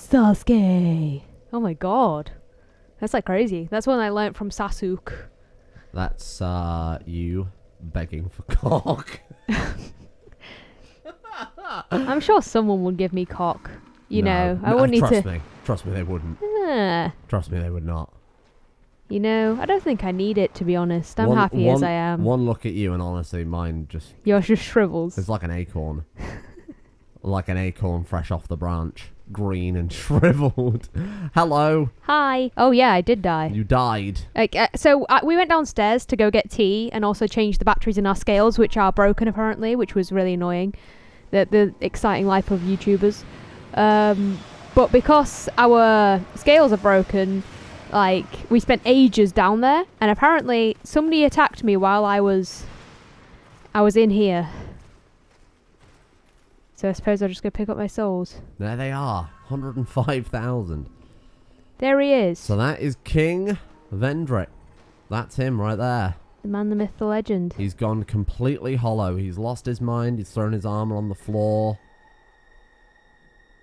Sasuke. Oh my god. That's like crazy. That's one I learnt from Sasuke. That's you begging for cock. I'm sure someone would give me cock. You know, I wouldn't need to... Trust me, they wouldn't. Yeah. Trust me, they would not. You know, I don't think I need it, to be honest. I'm happy as I am. One look at you and honestly, mine just... Yours just shrivels. It's like an acorn. Like an acorn fresh off the branch. Green and shriveled. Hello. Hi. Oh yeah, I did die. You died. We went downstairs to go get tea and also change the batteries in our scales, which are broken apparently, which was really annoying. The exciting life of YouTubers. But because our scales are broken, like, we spent ages down there, and apparently somebody attacked me while I was in here. So I suppose I'll just go pick up my souls. There they are. 105,000. There he is. So that is King Vendrick. That's him right there. The man, the myth, the legend. He's gone completely hollow. He's lost his mind. He's thrown his armor on the floor.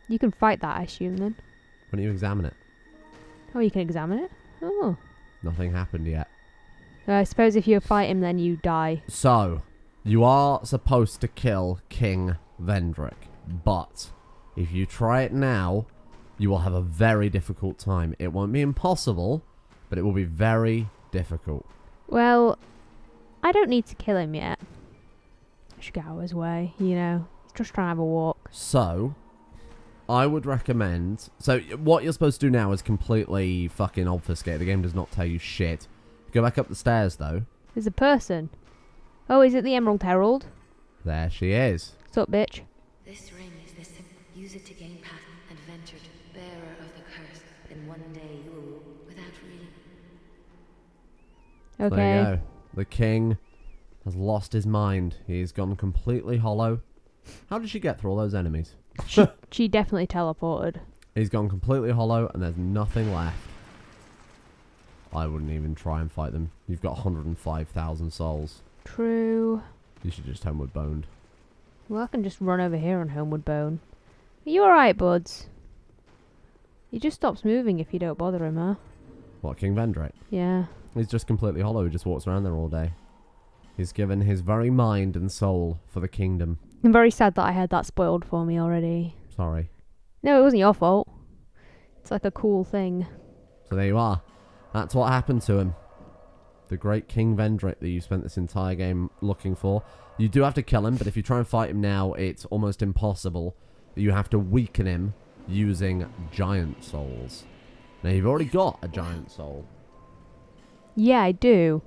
You can fight that, I assume, then. Why don't you examine it? Oh, you can examine it? Oh. Nothing happened yet. I suppose if you fight him, then you die. So, you are supposed to kill King Vendrick, but if you try it now, you will have a very difficult time. It won't be impossible, but it will be very difficult. Well, I don't need to kill him yet. I should get out of his way, you know. He's just trying to have a walk. So, I would recommend... So, what you're supposed to do now is completely fucking obfuscate. The game does not tell you shit. Go back up the stairs, though. There's a person. Oh, is it the Emerald Herald? There she is. What's up, bitch? This ring is the symbol. Use it to gain path and venture to bearer of the curse. Then one day you will, without really... Okay. There you go. The king has lost his mind. He's gone completely hollow. How did she get through all those enemies? She definitely teleported. He's gone completely hollow and there's nothing left. I wouldn't even try and fight them. You've got 105,000 souls. True. You should just homeward boned. Well, I can just run over here on Homeward Bone. Are you alright, buds? He just stops moving if you don't bother him, huh? What, King Vendrick? Yeah. He's just completely hollow. He just walks around there all day. He's given his very mind and soul for the kingdom. I'm very sad that I had that spoiled for me already. Sorry. No, it wasn't your fault. It's like a cool thing. So there you are. That's what happened to him. The great King Vendrick that you spent this entire game looking for. You do have to kill him, but if you try and fight him now, it's almost impossible. You have to weaken him using giant souls. Now, you've already got a giant soul. Yeah, I do.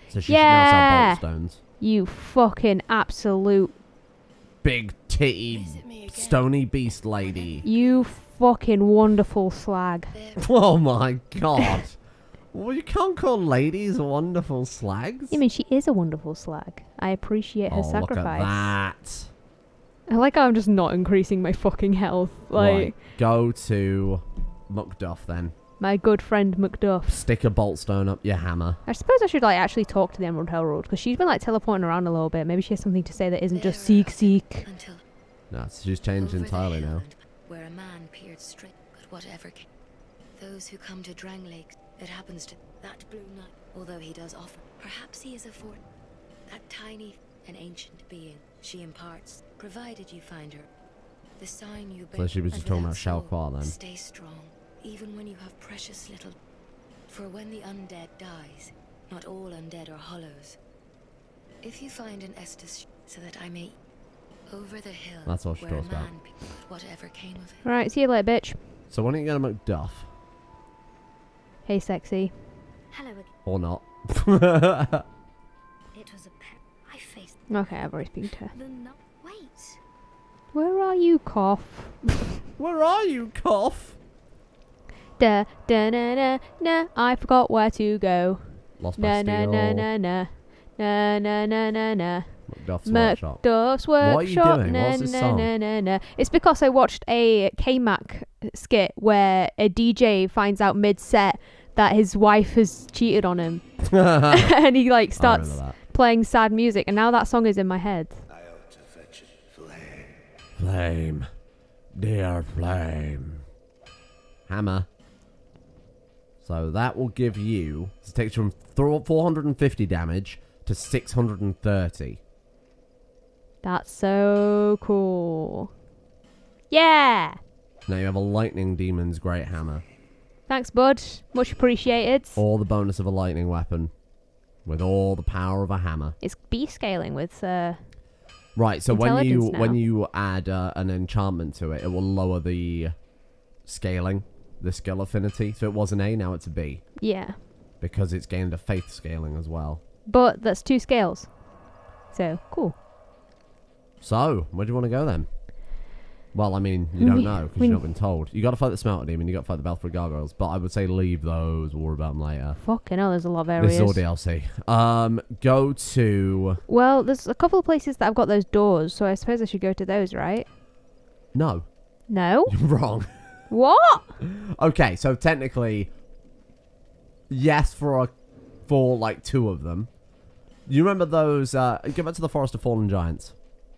So she should now sell bolt stones. You fucking absolute... Big titty stony beast lady. You fucking wonderful slag. Oh my god. Well, you can't call ladies wonderful slags. I mean, she is a wonderful slag. I appreciate her sacrifice. Look at that. I like how I'm just not increasing my fucking health. Like, right, go to Macduff then. My good friend Macduff. Stick a bolt stone up your hammer. I suppose I should like actually talk to the Emerald Herald because she's been like teleporting around a little bit. Maybe she has something to say that isn't just seek. No, she's changed entirely now. Where a man peered straight, but whatever. Those who come to Drang Lake, it happens to that blue knight. Although he does offer, perhaps he is a fort. That tiny, an ancient being she imparts, provided you find her. The sign you bear. So she was just talking about Shalquar then. Stay strong, even when you have precious little. For when the undead dies, not all undead are hollows. If you find an Estus, so that I may over the hill. That's all she talks about. Whatever came of it. Right, see you later, bitch. So why don't you get a Macduff? Hey, sexy. Hello again. Or not. It was a pair. I faced. Okay, I've already spoken to her. Wait. Where are you, cough? Where are you, cough? Da da na na na. I forgot where to go. Lost Na Bastille. na na na na na na na na na. Macduff's workshop. Macduff's What are you workshop. doing? Na, What's this na, song? na, na, na. It's because I watched a K-Mac skit where a DJ finds out mid-set that his wife has cheated on him. And he like starts playing sad music, and now that song is in my head. I ought to fetch it. Flame. Flame. Dear flame. Hammer. So that will give you... It takes you from 450 damage to 630. That's so cool. Yeah! Now you have a lightning demon's great hammer. Thanks, bud. Much appreciated. All the bonus of a lightning weapon. With all the power of a hammer. It's B scaling with right, so when intelligence you add an enchantment to it, it will lower the scaling, the skill affinity. So it was an A, now it's a B. Yeah. Because it's gained a faith scaling as well. But that's 2 scales. So, cool. So, where do you want to go then? Well, I mean, you don't know because you've not been told. You got to fight the Smelter Demon, you got to fight the Belfry Gargoyles, but I would say leave those. We'll worry about them later. Fucking hell, there's a lot of areas. This is all DLC. Go to... Well, there's a couple of places that I've got those doors, so I suppose I should go to those, right? No. No? You're wrong. What? Okay, so technically, yes for like 2 of them. You remember those... go back to the Forest of Fallen Giants.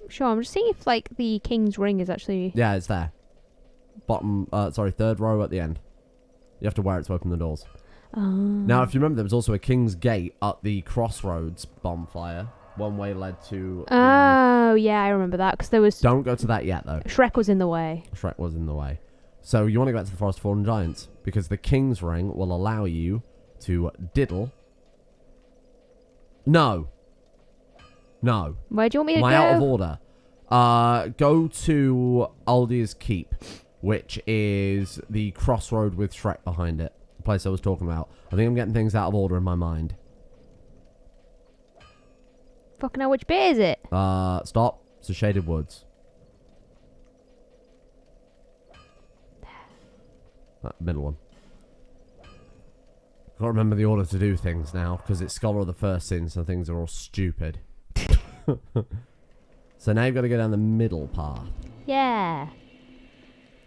Sure, I'm just seeing if, like, the King's Ring is actually... Yeah, it's there. Third row at the end. You have to wear it to open the doors. Now, if you remember, there was also a King's Gate at the Crossroads bonfire. One way led to... Oh, yeah, I remember that, because there was... Don't go to that yet, though. Shrek was in the way. Shrek was in the way. So you want to go back to the Forest of Fallen Giants, because the King's Ring will allow you to diddle... No. Where do you want me to Am I go? out of order? Go to Aldia's Keep, which is the crossroad with Shrek behind it. The place I was talking about. I think I'm getting things out of order in my mind. Fucking hell, which bit is it? Stop. It's the Shaded Woods. That middle one. I can't remember the order to do things now, because it's Scholar of the First Sin, so things are all stupid. So now you've got to go down the middle path. Yeah.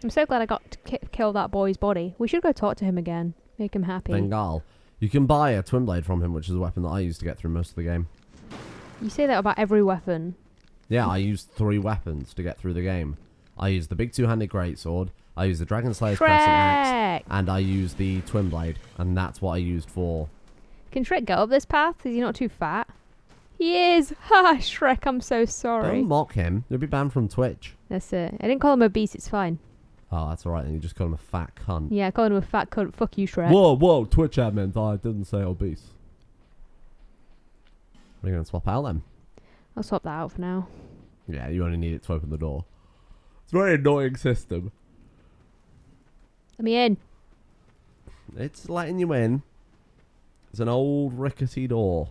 I'm so glad I got to kill that boy's body. We should go talk to him again. Make him happy. Bengal. You can buy a Twin Blade from him, which is a weapon that I used to get through most of the game. You say that about every weapon. Yeah, I used 3 weapons to get through the game. I used the big 2-handed greatsword, I used the Dragon Slayer's Crescent Axe, and I used the Twin Blade, and that's what I used for... Can Shrek get up this path? Is he not too fat? He is! Ha! Shrek, I'm so sorry. Don't mock him. You'll be banned from Twitch. That's it. I didn't call him obese, it's fine. Oh, that's alright then. You just call him a fat cunt. Yeah, I called him a fat cunt. Fuck you, Shrek. Whoa, Twitch admin. I didn't say obese. We're going to swap out then. I'll swap that out for now. Yeah, you only need it to open the door. It's a very annoying system. Let me in. It's letting you in. It's an old rickety door.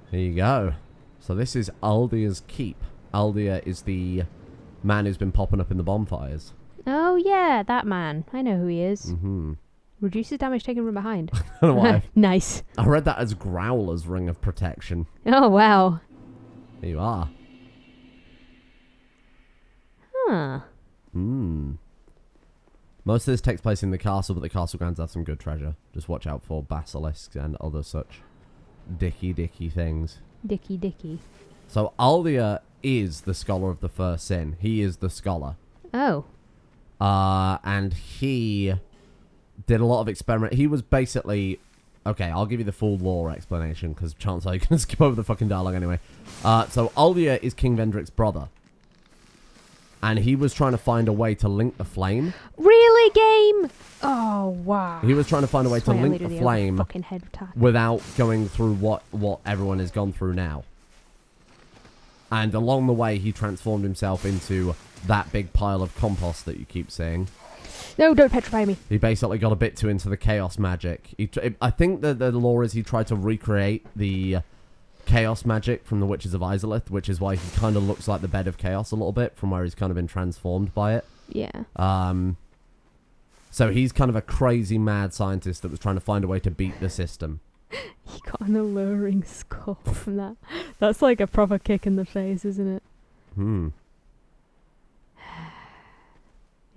Here you go. So this is Aldia's Keep. Aldia is the man who's been popping up in the bonfires. Oh, yeah, that man. I know who he is. Mm-hmm. Reduces damage taken from behind. I don't know why. Nice. I read that as Growler's Ring of Protection. Oh, wow. Here you are. Huh. Most of this takes place in the castle, but the castle grounds have some good treasure. Just watch out for basilisks and other such dicky things. Dicky. So Aldia is the Scholar of the First Sin. He is the scholar. Oh. And he did a lot of experiment. He was basically... Okay, I'll give you the full lore explanation, because chances are you're going to skip over the fucking dialogue anyway. So Aldia is King Vendrick's brother. And he was trying to find a way to link the flame. Really, game? Oh, wow. He was trying to find a way to link the flame fucking head attack. without going through what everyone has gone through now. And along the way, he transformed himself into that big pile of compost that you keep saying. No, don't petrify me. He basically got a bit too into the chaos magic. I think that the lore is he tried to recreate the chaos magic from the Witches of Izalith, which is why he kind of looks like the Bed of Chaos a little bit, from where he's kind of been transformed by it. Yeah. So he's kind of a crazy mad scientist that was trying to find a way to beat the system. He got an alluring skull from that. That's like a proper kick in the face, isn't it?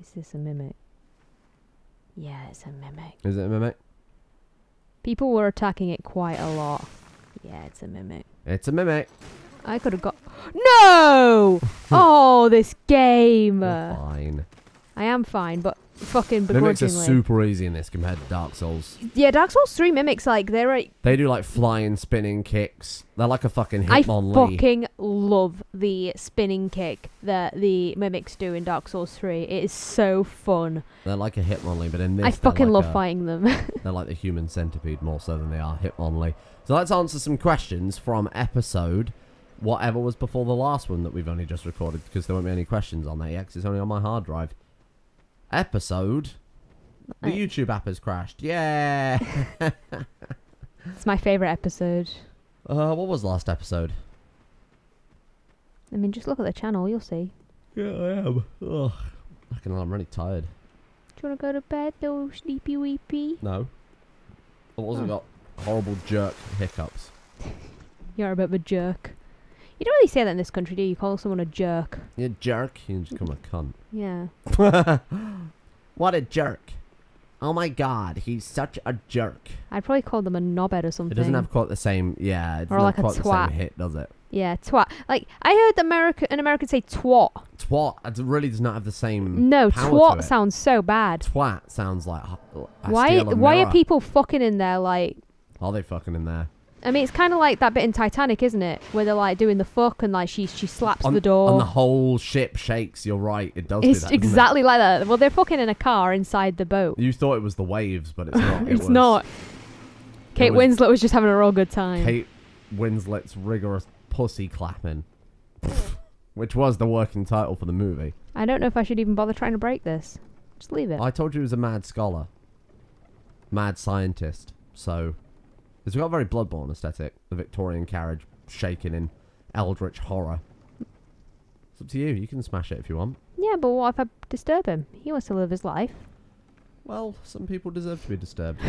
Is this a mimic? Yeah, it's a mimic. Is it a mimic? People were attacking it quite a lot. Yeah, it's a mimic. It's a mimic. I could have got... No! Oh, this game! You're fine. I am fine, but fucking Mimics are begrudgingly. super easy in this compared to Dark Souls. Yeah, Dark Souls 3 mimics, like, they're like... They do like flying, spinning kicks. They're like a fucking I Hitmonlee. fucking love the spinning kick that the mimics do in Dark Souls 3. It is so fun. They're like a Hitmonlee, but in this I fucking like love fighting them. They're like the human centipede more so than they are Hitmonlee. So let's answer some questions from episode whatever was before the last one that we've only just recorded, because there won't be any questions on that yet, 'cause it's only on my hard drive. Episode... The YouTube app has crashed. Yeah! It's my favourite episode. What was last episode? I mean, just look at the channel, you'll see. Yeah, I am. Ugh. I'm really tired. Do you want to go to bed, little sleepy weepy? No. I've also got horrible jerk hiccups. You're a bit of a jerk. You don't really say that in this country, do you? You call someone a jerk. You jerk? You can just call him a cunt. Yeah. What a jerk. Oh my god, he's such a jerk. I'd probably call them a knobhead or something. It doesn't have quite the same, yeah, it Or doesn't like have a quite the twat. same hit, does it? Yeah, twat. Like, I heard an American say twat. Twat, it really does not have the same No, power twat to it. sounds so bad. Twat sounds like Why are people fucking in there like... Are they fucking in there? I mean, it's kind of like that bit in Titanic, isn't it? Where they're like doing the fuck and like she slaps the door. And the whole ship shakes, you're right, it does It's do that, doesn't exactly like that. Well, they're fucking in a car inside the boat. it? You thought it was the waves, but it's not. It's not. Kate Winslet was just having a real good time. Kate Winslet's rigorous pussy clapping. Which was the working title for the movie. I don't know if I should even bother trying to break this. Just leave it. I told you he was a mad scholar. Mad scientist. So, it's got a very Bloodborne aesthetic. The Victorian carriage shaking in eldritch horror. It's up to you. You can smash it if you want. Yeah, but what if I disturb him? He wants to live his life. Well, some people deserve to be disturbed.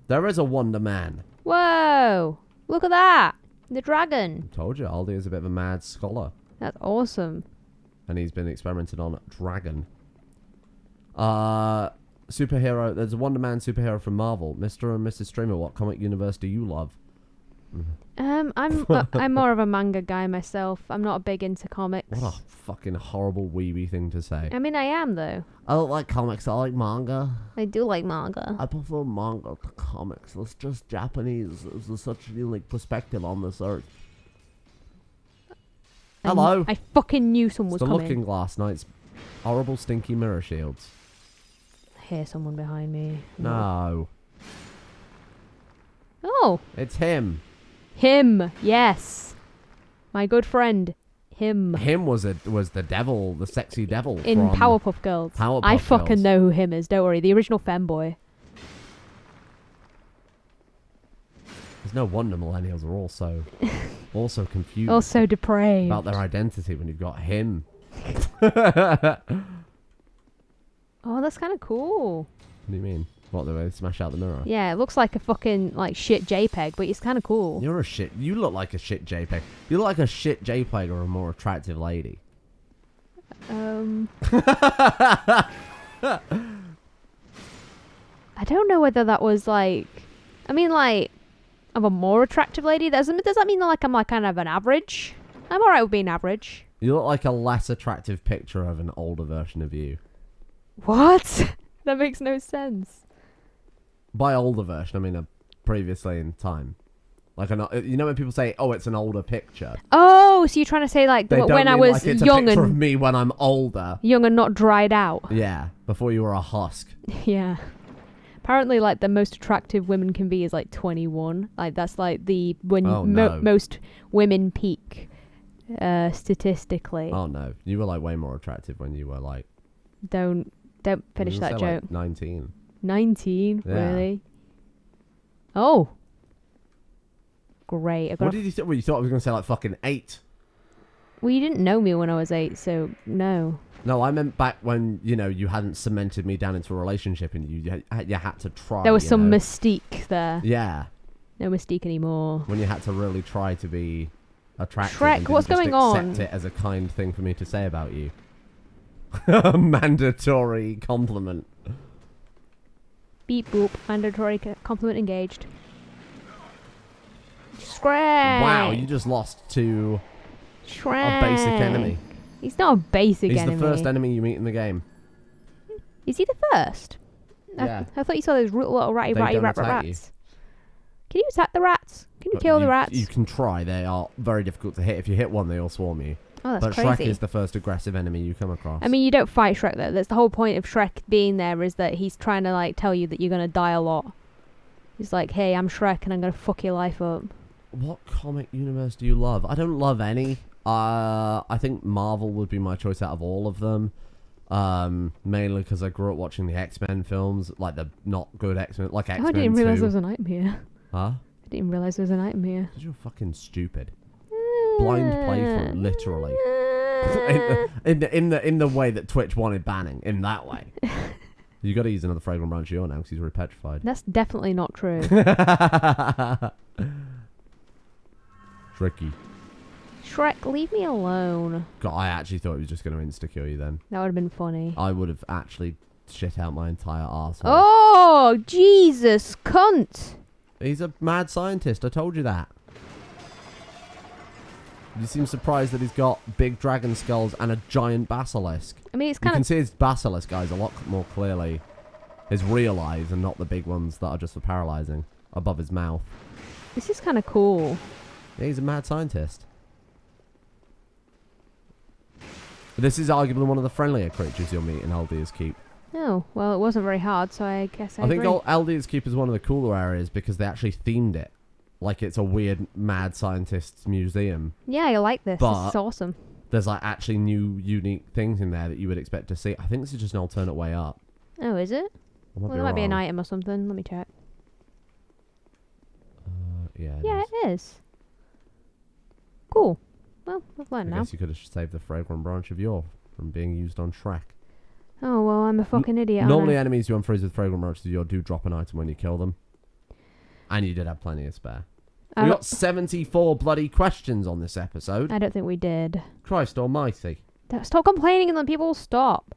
There is a Wonder Man. Whoa! Look at that! The dragon. I told you, Aldia is a bit of a mad scholar. That's awesome. And he's been experimented on dragon. Superhero. There's a Wonder Man superhero from Marvel. Mr. and Mrs. Streamer, what comic universe do you love? I'm more of a manga guy myself. I'm not big into comics. What a fucking horrible weeby thing to say. I mean, I am though. I don't like comics. I like manga. I do like manga. I prefer manga to comics. It's just Japanese. It's such a unique perspective on this earth. Hello. I fucking knew someone was The coming. Looking Glass Knight's horrible stinky mirror shields. I hear someone behind me. No. Oh, It's him. him. Yes, my good friend. Him. Him was the devil, the sexy devil In from Powerpuff Girls. Powerpuff I fucking Girls. know who him is. Don't worry. The original femboy. There's no wonder millennials are also confused Also depraved. about their identity when you've got him. Oh, that's kind of cool. What do you mean? What, the way they smash out the mirror? Yeah, it looks like a fucking like shit JPEG, but it's kind of cool. You're a shit. You look like a shit JPEG. You look like a shit JPEG or a more attractive lady. I don't know whether that was like. I mean, like, I'm a more attractive lady. Does that mean like I'm like kind of an average? I'm alright with being average. You look like a less attractive picture of an older version of you. What? That makes no sense. By older version, I mean a previously in time. Like you know when people say, "Oh, it's an older picture." Oh, so you're trying to say like They don't when I mean was like it's young a picture of and me when I'm older. not dried out. Yeah, before you were a husk. Yeah. Apparently, like the most attractive women can be is like 21. Like that's like the when Oh, no. most women peak statistically. Oh no, you were like way more attractive when you were like. Don't finish you that say, joke. Like 19. 19, Yeah. really? Oh. Great. What did you think? Well, you thought I was going to say like fucking 8. Well, you didn't know me when I was 8, so no. No, I meant back when, you hadn't cemented me down into a relationship and you had to try. There was some know? mystique there. Yeah. No mystique anymore. When you had to really try to be attractive. Shrek, and what's didn't just going on? accept it as a kind thing for me to say about you. Mandatory compliment. Beep boop. Mandatory compliment engaged. Shrek. Wow, you just lost to Shrek. a basic enemy. He's not a basic He's enemy. the first enemy you meet in the game. Is he the first? Yeah. I thought you saw those little ratty They don't attack rats. Can you attack the rats? Can you kill the rats? You can try. They are very difficult to hit. If you hit one, they all swarm you. Oh, that's but crazy. Shrek is the first aggressive enemy you come across. I mean, you don't fight Shrek though. That's the whole point of Shrek being there, is that he's trying to like tell you that you're gonna die a lot. He's like, hey, I'm Shrek and I'm gonna fuck your life up. What comic universe do you love? I don't love any. I think Marvel would be my choice out of all of them. Mainly because I grew up watching the X-Men films, like the not good X-Men, like X-Men 2. I didn't realise there was an item here. Huh? I didn't realise there was an item here. Because you're fucking stupid. Blind playthrough, literally. in the way that Twitch wanted banning, in that way. You got to use another fragrant branch of your now because he's already petrified. That's definitely not true. Tricky. Shrek, leave me alone. God, I actually thought he was just going to insta-kill you then. That would have been funny. I would have actually shit out my entire arsehole. Oh, Jesus, cunt. He's a mad scientist, I told you that. You seem surprised that he's got big dragon skulls and a giant basilisk. I mean, it's You kind can of... see his basilisk eyes a lot more clearly. His real eyes and not the big ones that are just for paralyzing above his mouth. This is kind of cool. Yeah, he's a mad scientist. This is arguably one of the friendlier creatures you'll meet in Aldia's Keep. Oh, well, it wasn't very hard, so I guess I think agree. Aldia's Keep is one of the cooler areas because they actually themed it. Like it's a weird mad scientist's museum. Yeah, I like this. But This is awesome. there's like actually new, unique things in there that you would expect to see. I think this is just an alternate way up. Oh, is it? I Well, there might be an item or something. Let me check. Yeah, Yeah, is. it is. Cool. Well, I've learned I now. guess you could have saved the fragrant branch of yore from being used on Shrek. Oh, well, I'm a fucking idiot, Normally aren't enemies you unfreeze with fragrant branches of yore do drop an item when you kill them. And you did have plenty of spare. I? We got 74 bloody questions on this episode. I don't think we did. Christ almighty. Stop complaining and then people will stop.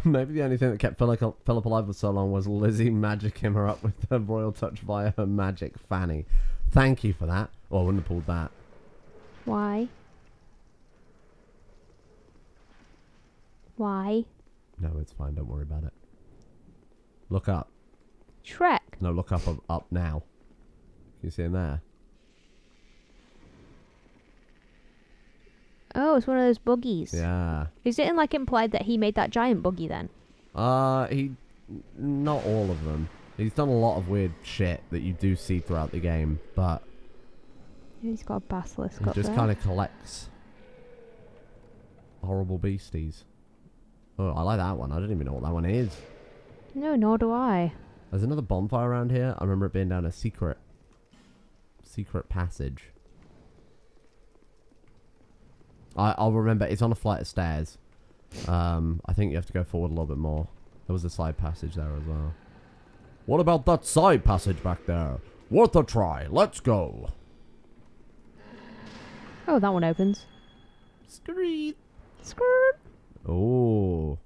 Maybe the only thing that kept Philip alive for so long was Lizzie magicking her up with her royal touch via her magic fanny. Thank you for that. Oh, I wouldn't have pulled that. Why? Why? No, it's fine. Don't worry about it. Look up. Shrek. No, look up now. Can you see him there? Oh, it's one of those buggies. Yeah. Is it implied that he made that giant buggy then? Not all of them. He's done a lot of weird shit that you do see throughout the game, but He's got a basilisk he up just there. kind of collects horrible beasties. Oh, I like that one. I don't even know what that one is. No, nor do I. There's another bonfire around here. I remember it being down a secret passage. I'll remember. It's on a flight of stairs. I think you have to go forward a little bit more. There was a side passage there as well. What about that side passage back there? Worth a try. Let's go. Oh, that one opens. Screet. Skirt. Oh.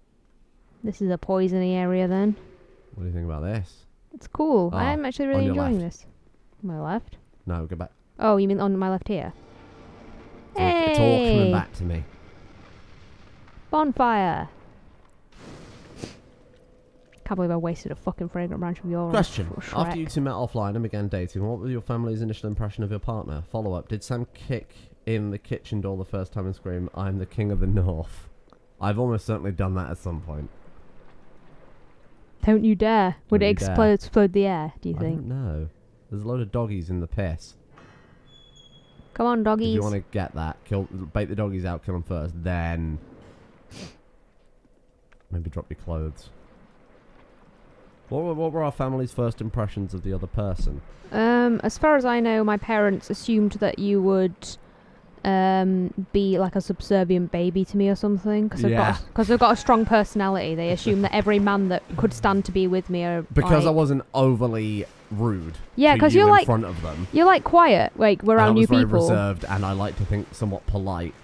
This is a poisony area then. What do you think about this? It's cool. Ah, I'm actually on really your enjoying left. this. My left? No, go back. Oh, you mean on my left here? It's all coming back to me. Bonfire. Can't believe I wasted a fucking fragrant branch of your Question. Shrek. After you two met offline and began dating, what was your family's initial impression of your partner? Follow-up. Did Sam kick in the kitchen door the first time and scream, "I'm the king of the north"? I've almost certainly done that at some point. Don't you dare. Would Don't it you dare. explode the air, do you I think? don't know. There's a load of doggies in the piss. Come on, If doggies. you want to get that, bait the doggies out, kill them first, then maybe drop your clothes. What were our family's first impressions of the other person? As far as I know, my parents assumed that you would be like a subservient baby to me or something, because Yeah. I've got a strong personality. They assume that every man that could stand to be with me are Because I like, wasn't overly rude. Yeah, to 'cause you you're in like- front of them. you're like quiet, like And I around was new very people. reserved, and I like to think somewhat polite.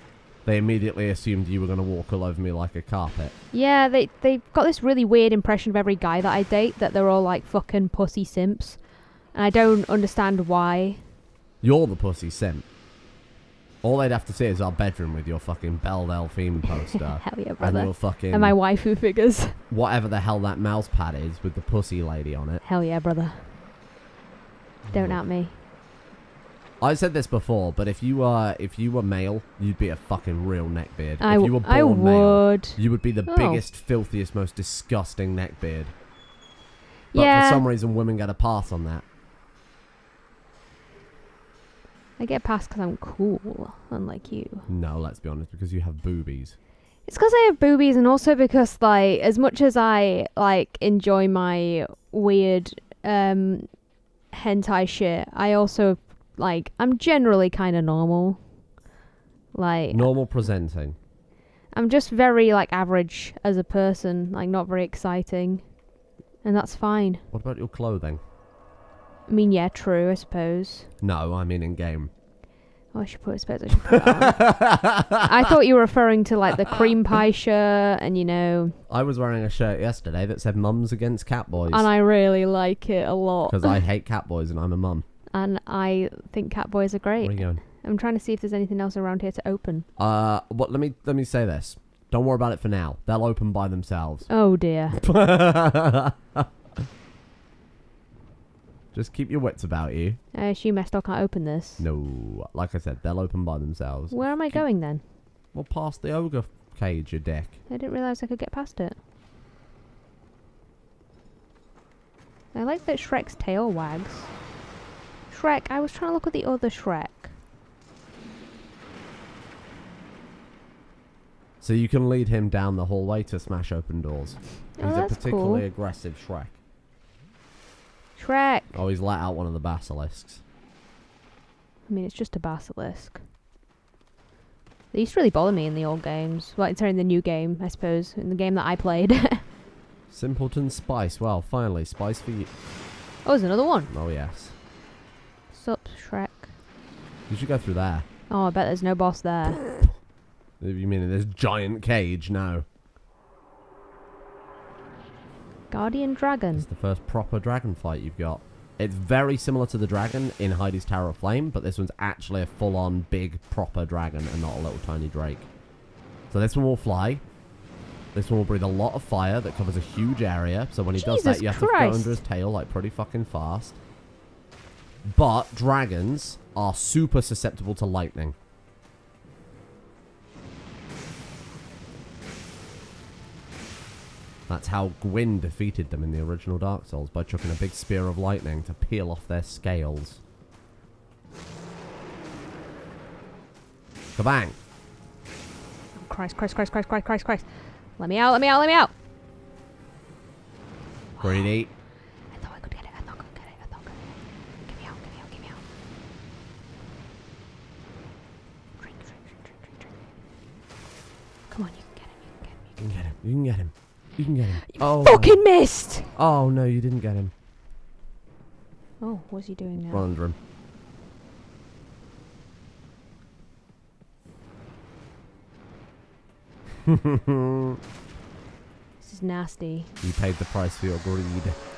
They immediately assumed you were going to walk all over me like a carpet. Yeah, they've got this really weird impression of every guy that I date, that they're all like fucking pussy simps, and I don't understand why. You're the pussy simp. All they'd have to see is our bedroom with your fucking Belle Delphine poster. Hell yeah, And brother. your fucking... And my waifu figures. whatever the hell that mouse pad is with the pussy lady on it. Hell yeah, brother. Don't at me. I said this before, but if you were male, you'd be a fucking real neckbeard. If you were born I male, would. you would be the Oh. biggest, filthiest, most disgusting neckbeard. But Yeah. for some reason, women get a pass on that. I get past because I'm cool, unlike you. No, let's be honest, because you have boobies. It's because I have boobies, and also because, like, as much as I, like, enjoy my weird hentai shit, I also, like, I'm generally kind of normal. Like, Normal presenting. I'm just very, like, average as a person, like, not very exciting. And that's fine. What about your clothing? I mean, yeah, true, I suppose. No, I mean in game. Oh, I suppose I should put it on. I thought you were referring to, like, the cream pie shirt and, you know... I was wearing a shirt yesterday that said "Mums Against Cat Boys" And I really like it a lot. because I hate cat boys and I'm a mum. And I think cat boys are great. Where are you going? I'm trying to see if there's anything else around here to open. What? Let me say this. Don't worry about it for now. They'll open by themselves. Oh, dear. Just keep your wits about you. I assume I still can't open this. No, like I said, they'll open by themselves. Where am I going, then? Well, past the ogre cage, you dick. I didn't realise I could get past it. I like that Shrek's tail wags. Shrek, I was trying to look at the other Shrek. So you can lead him down the hallway to smash open doors. Oh, He's a that's particularly cool. aggressive Shrek. Shrek! Oh, he's let out one of the basilisks. I mean, it's just a basilisk. They used to really bother me in the old games. Well, sorry, in the new game, I suppose. In the game that I played. Simpleton Spice. Well, finally, spice for you. Oh, there's another one. Oh, yes. Sup, Shrek. You should go through there. Oh, I bet there's no boss there. If you mean in this giant cage, no. Guardian Dragon. It's the first proper dragon fight you've got. It's very similar to the dragon in Heidi's Tower of Flame, but this one's actually a full-on big proper dragon and not a little tiny drake. So this one will fly. This one will breathe a lot of fire that covers a huge area. So when he does that, Jesus you have to go Christ. under his tail like pretty fucking fast. But dragons are super susceptible to lightning. That's how Gwyn defeated them in the original Dark Souls, by chucking a big spear of lightning to peel off their scales. Kabang! Christ, Christ, Christ, Christ, Christ, Christ, Christ. Let me out, let me out, let me out! Greedy. I thought I could get it, I thought I could get it, I thought I could get it. Get me out, get me out, get me out. Drink, drink, drink, drink, drink, drink. Come on, you can get him, you can get him, You can get him. You can get him. You can get him. you Oh. fucking missed! Oh, no, you didn't get him. Oh, what's he doing now? Run under him. This is nasty. You paid the price for your greed.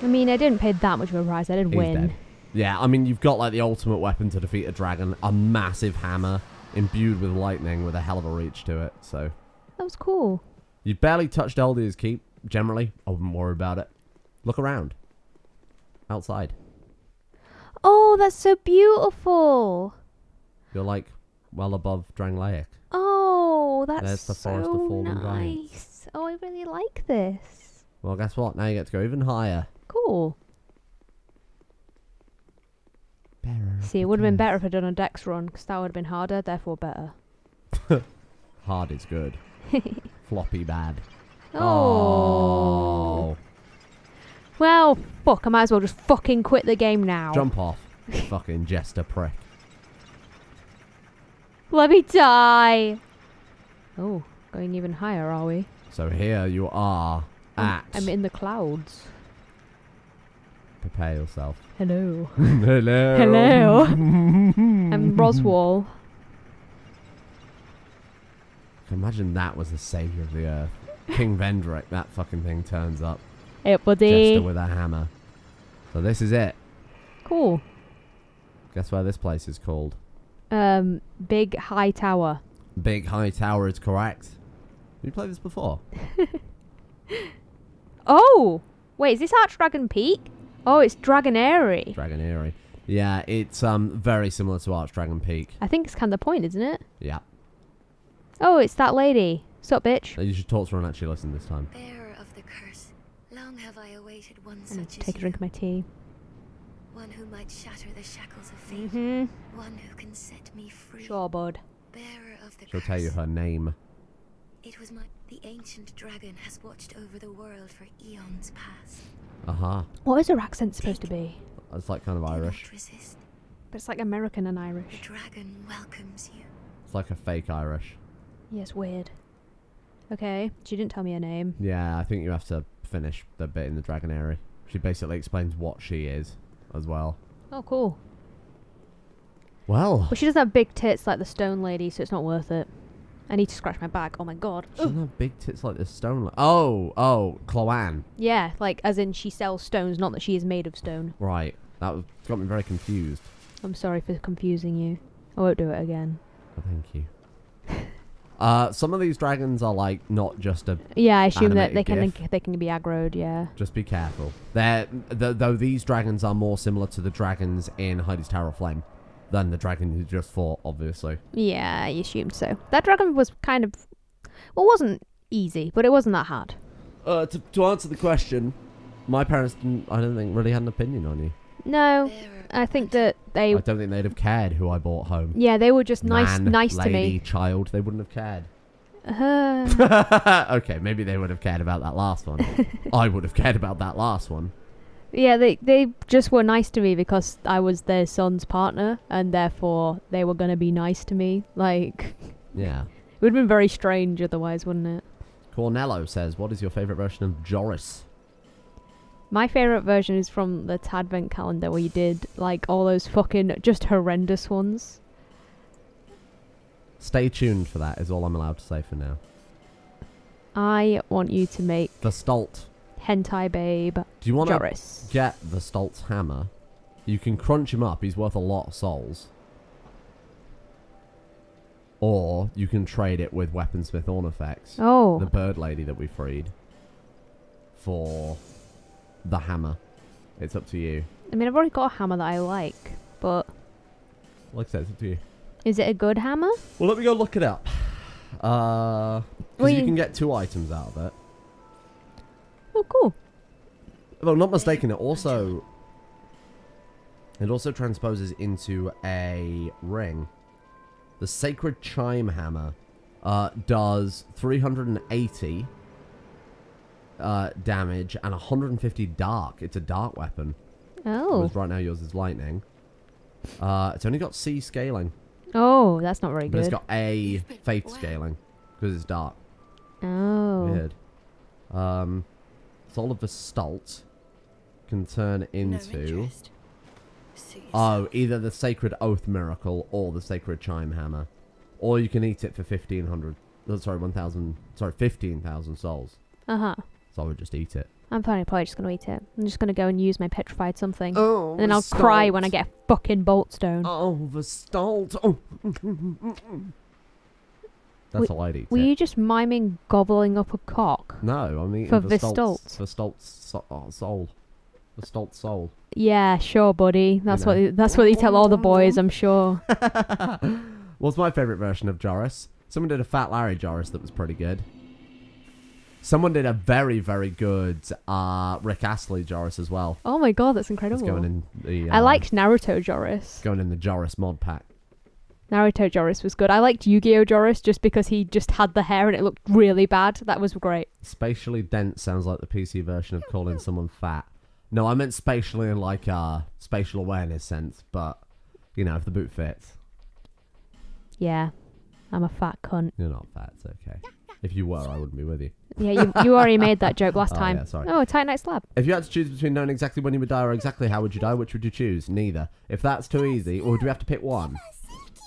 I mean, I didn't pay that much of a price, I did He's win. dead. Yeah, I mean, you've got like the ultimate weapon to defeat a dragon, a massive hammer imbued with lightning with a hell of a reach to it, so... That was cool. You've barely touched Aldia's keep, generally. I wouldn't worry about it. Look around. Outside. Oh, that's so beautiful! You're like well above Drangleic. Oh, that's There's the Forest of so Fallen Giants. nice. Oh, I really like this. Well, guess what? Now you get to go even higher. Cool. See, it would have been better if I'd done a dex run, because that would have been harder, therefore better. Hard is good. Floppy bad. Oh. Well, fuck, I might as well just fucking quit the game now. Jump off. You fucking jester prick. Let me die. Oh, going even higher, are we? So here you are at... I'm in the clouds. Prepare yourself. Hello. Hello. Hello. I'm Roswell. Imagine that was the savior of the earth. King Vendrick, that fucking thing turns up. Hey, Jester buddy. with a hammer. So this is it. Cool. Guess where this place is called? Big High Tower. Big High Tower is correct. Have you played this before? Oh! Wait, is this Archdragon Peak? Oh, it's Dragon Aerie. Dragon Aerie. Yeah, it's very similar to Archdragon Peak. I think it's kind of the point, isn't it? Yeah. Oh, it's that lady. Sup, bitch? You should talk to her and actually listen this time. Bearer of the curse, long have I awaited one I'm gonna such as take a drink of my tea. one who might shatter the shackles of fate, Mm-hmm. one who can set me free. Sure, bud. Bearer of the She'll curse. tell you her name. It was the ancient dragon has watched over the world for eons past. Aha. What is her accent supposed to be? It's like kind of Do Irish. not resist. But it's like American and The Irish. dragon welcomes you. It's like a fake Irish. Yeah, it's weird. Okay, she didn't tell me her name. Yeah, I think you have to finish the bit in the Dragon Aerie. She basically explains what she is as well. Oh, cool. Well, But she doesn't have big tits like the stone lady, so it's not worth it. I need to scratch my back. Oh my god. she doesn't have big tits like this stone. Oh, Cloanne. Yeah, like as in she sells stones, not that she is made of stone. Right. Got me very confused. I'm sorry for confusing you. I won't do it again. Oh, thank you. Some of these dragons are like not just a. Yeah, I assume that Animated they can be aggroed. Yeah. Just be careful. Though these dragons are more similar to the dragons in Heidi's Tower of Flame than the dragon you just fought, obviously. Yeah, I assumed so. That dragon was kind of, well, it wasn't easy, but it wasn't that hard. To answer the question, my parents I don't think, really had an opinion on you. No, Bearer I think that they. I don't think they'd have cared who I brought home. Yeah, they were just nice Man, to lady, me. child, they wouldn't have cared. Uh, Okay, maybe they would have cared about that last one. I would have cared about that last one. yeah, they just were nice to me because I was their son's partner, and therefore they were gonna be nice to me. Like, Yeah. it would have been very strange otherwise, wouldn't it? Cornello says, what is your favourite version of Joris? My favourite version is from the Tadvent calendar where you did like all those fucking just horrendous ones. Stay tuned for that, is all I'm allowed to say for now. I want you to make The Stolt. Hentai Babe Do you want to Joris. get the Stolt's hammer? You can crunch him up, he's worth a lot of souls. Or you can trade it with Weaponsmith Ornifex, Oh, the bird lady that we freed, for the hammer. It's up to you. I mean, I've already got a hammer that I like, but Like I said, it's up to you. is it a good hammer? Well, let me go look it up. Because Well, you you- can get 2 items out of it. Oh, cool. If I'm not mistaken, it also transposes into a ring. The Sacred Chime Hammer does 380 damage and 150 dark. It's a dark weapon. Oh. Whereas right now yours is lightning. It's only got C scaling, Oh, that's not very but it's good. got A faith scaling because it's dark. Oh. Weird. Soul of the Stalt can turn into either the Sacred Oath Miracle or the Sacred Chime Hammer, or you can eat it for 1,500. Sorry, 1,000. Sorry, 15,000 souls. Uh-huh. So I would just eat it. I'm probably just going to eat it. I'm just going to go and use my petrified something. Oh, and then I'll cry when I get a fucking bolt stone. Oh, the Stalt. Oh. That's all I'd eat. Were it. you just miming gobbling up a cock? No, I'm eating For the Vistalt? The Stolt's soul. The Stolt's soul. Yeah, sure, buddy. That's know. what you tell all the boys, I'm sure. What's my favourite version of Joris? Someone did a Fat Larry Joris that was pretty good. Someone did a very, very good Rick Astley Joris as well. Oh my god, that's It's incredible. going in the. I liked Naruto Joris. Going in the Joris mod pack. Naruto Joris was good. I liked Yu-Gi-Oh Joris just because he just had the hair and it looked really bad. That was great. Spatially dense sounds like the PC version of calling someone fat. No, I meant spatially in like spatial awareness sense, but you know, if the boot fits. Yeah, I'm a fat cunt. You're not fat, it's okay. If you were, I wouldn't be with you. Yeah, you already made that joke last Oh, time. yeah, sorry. Oh, a tight night slab. If you had to choose between knowing exactly when you would die or exactly how would you die, which would you choose? Neither. If that's too easy, or do we have to pick one?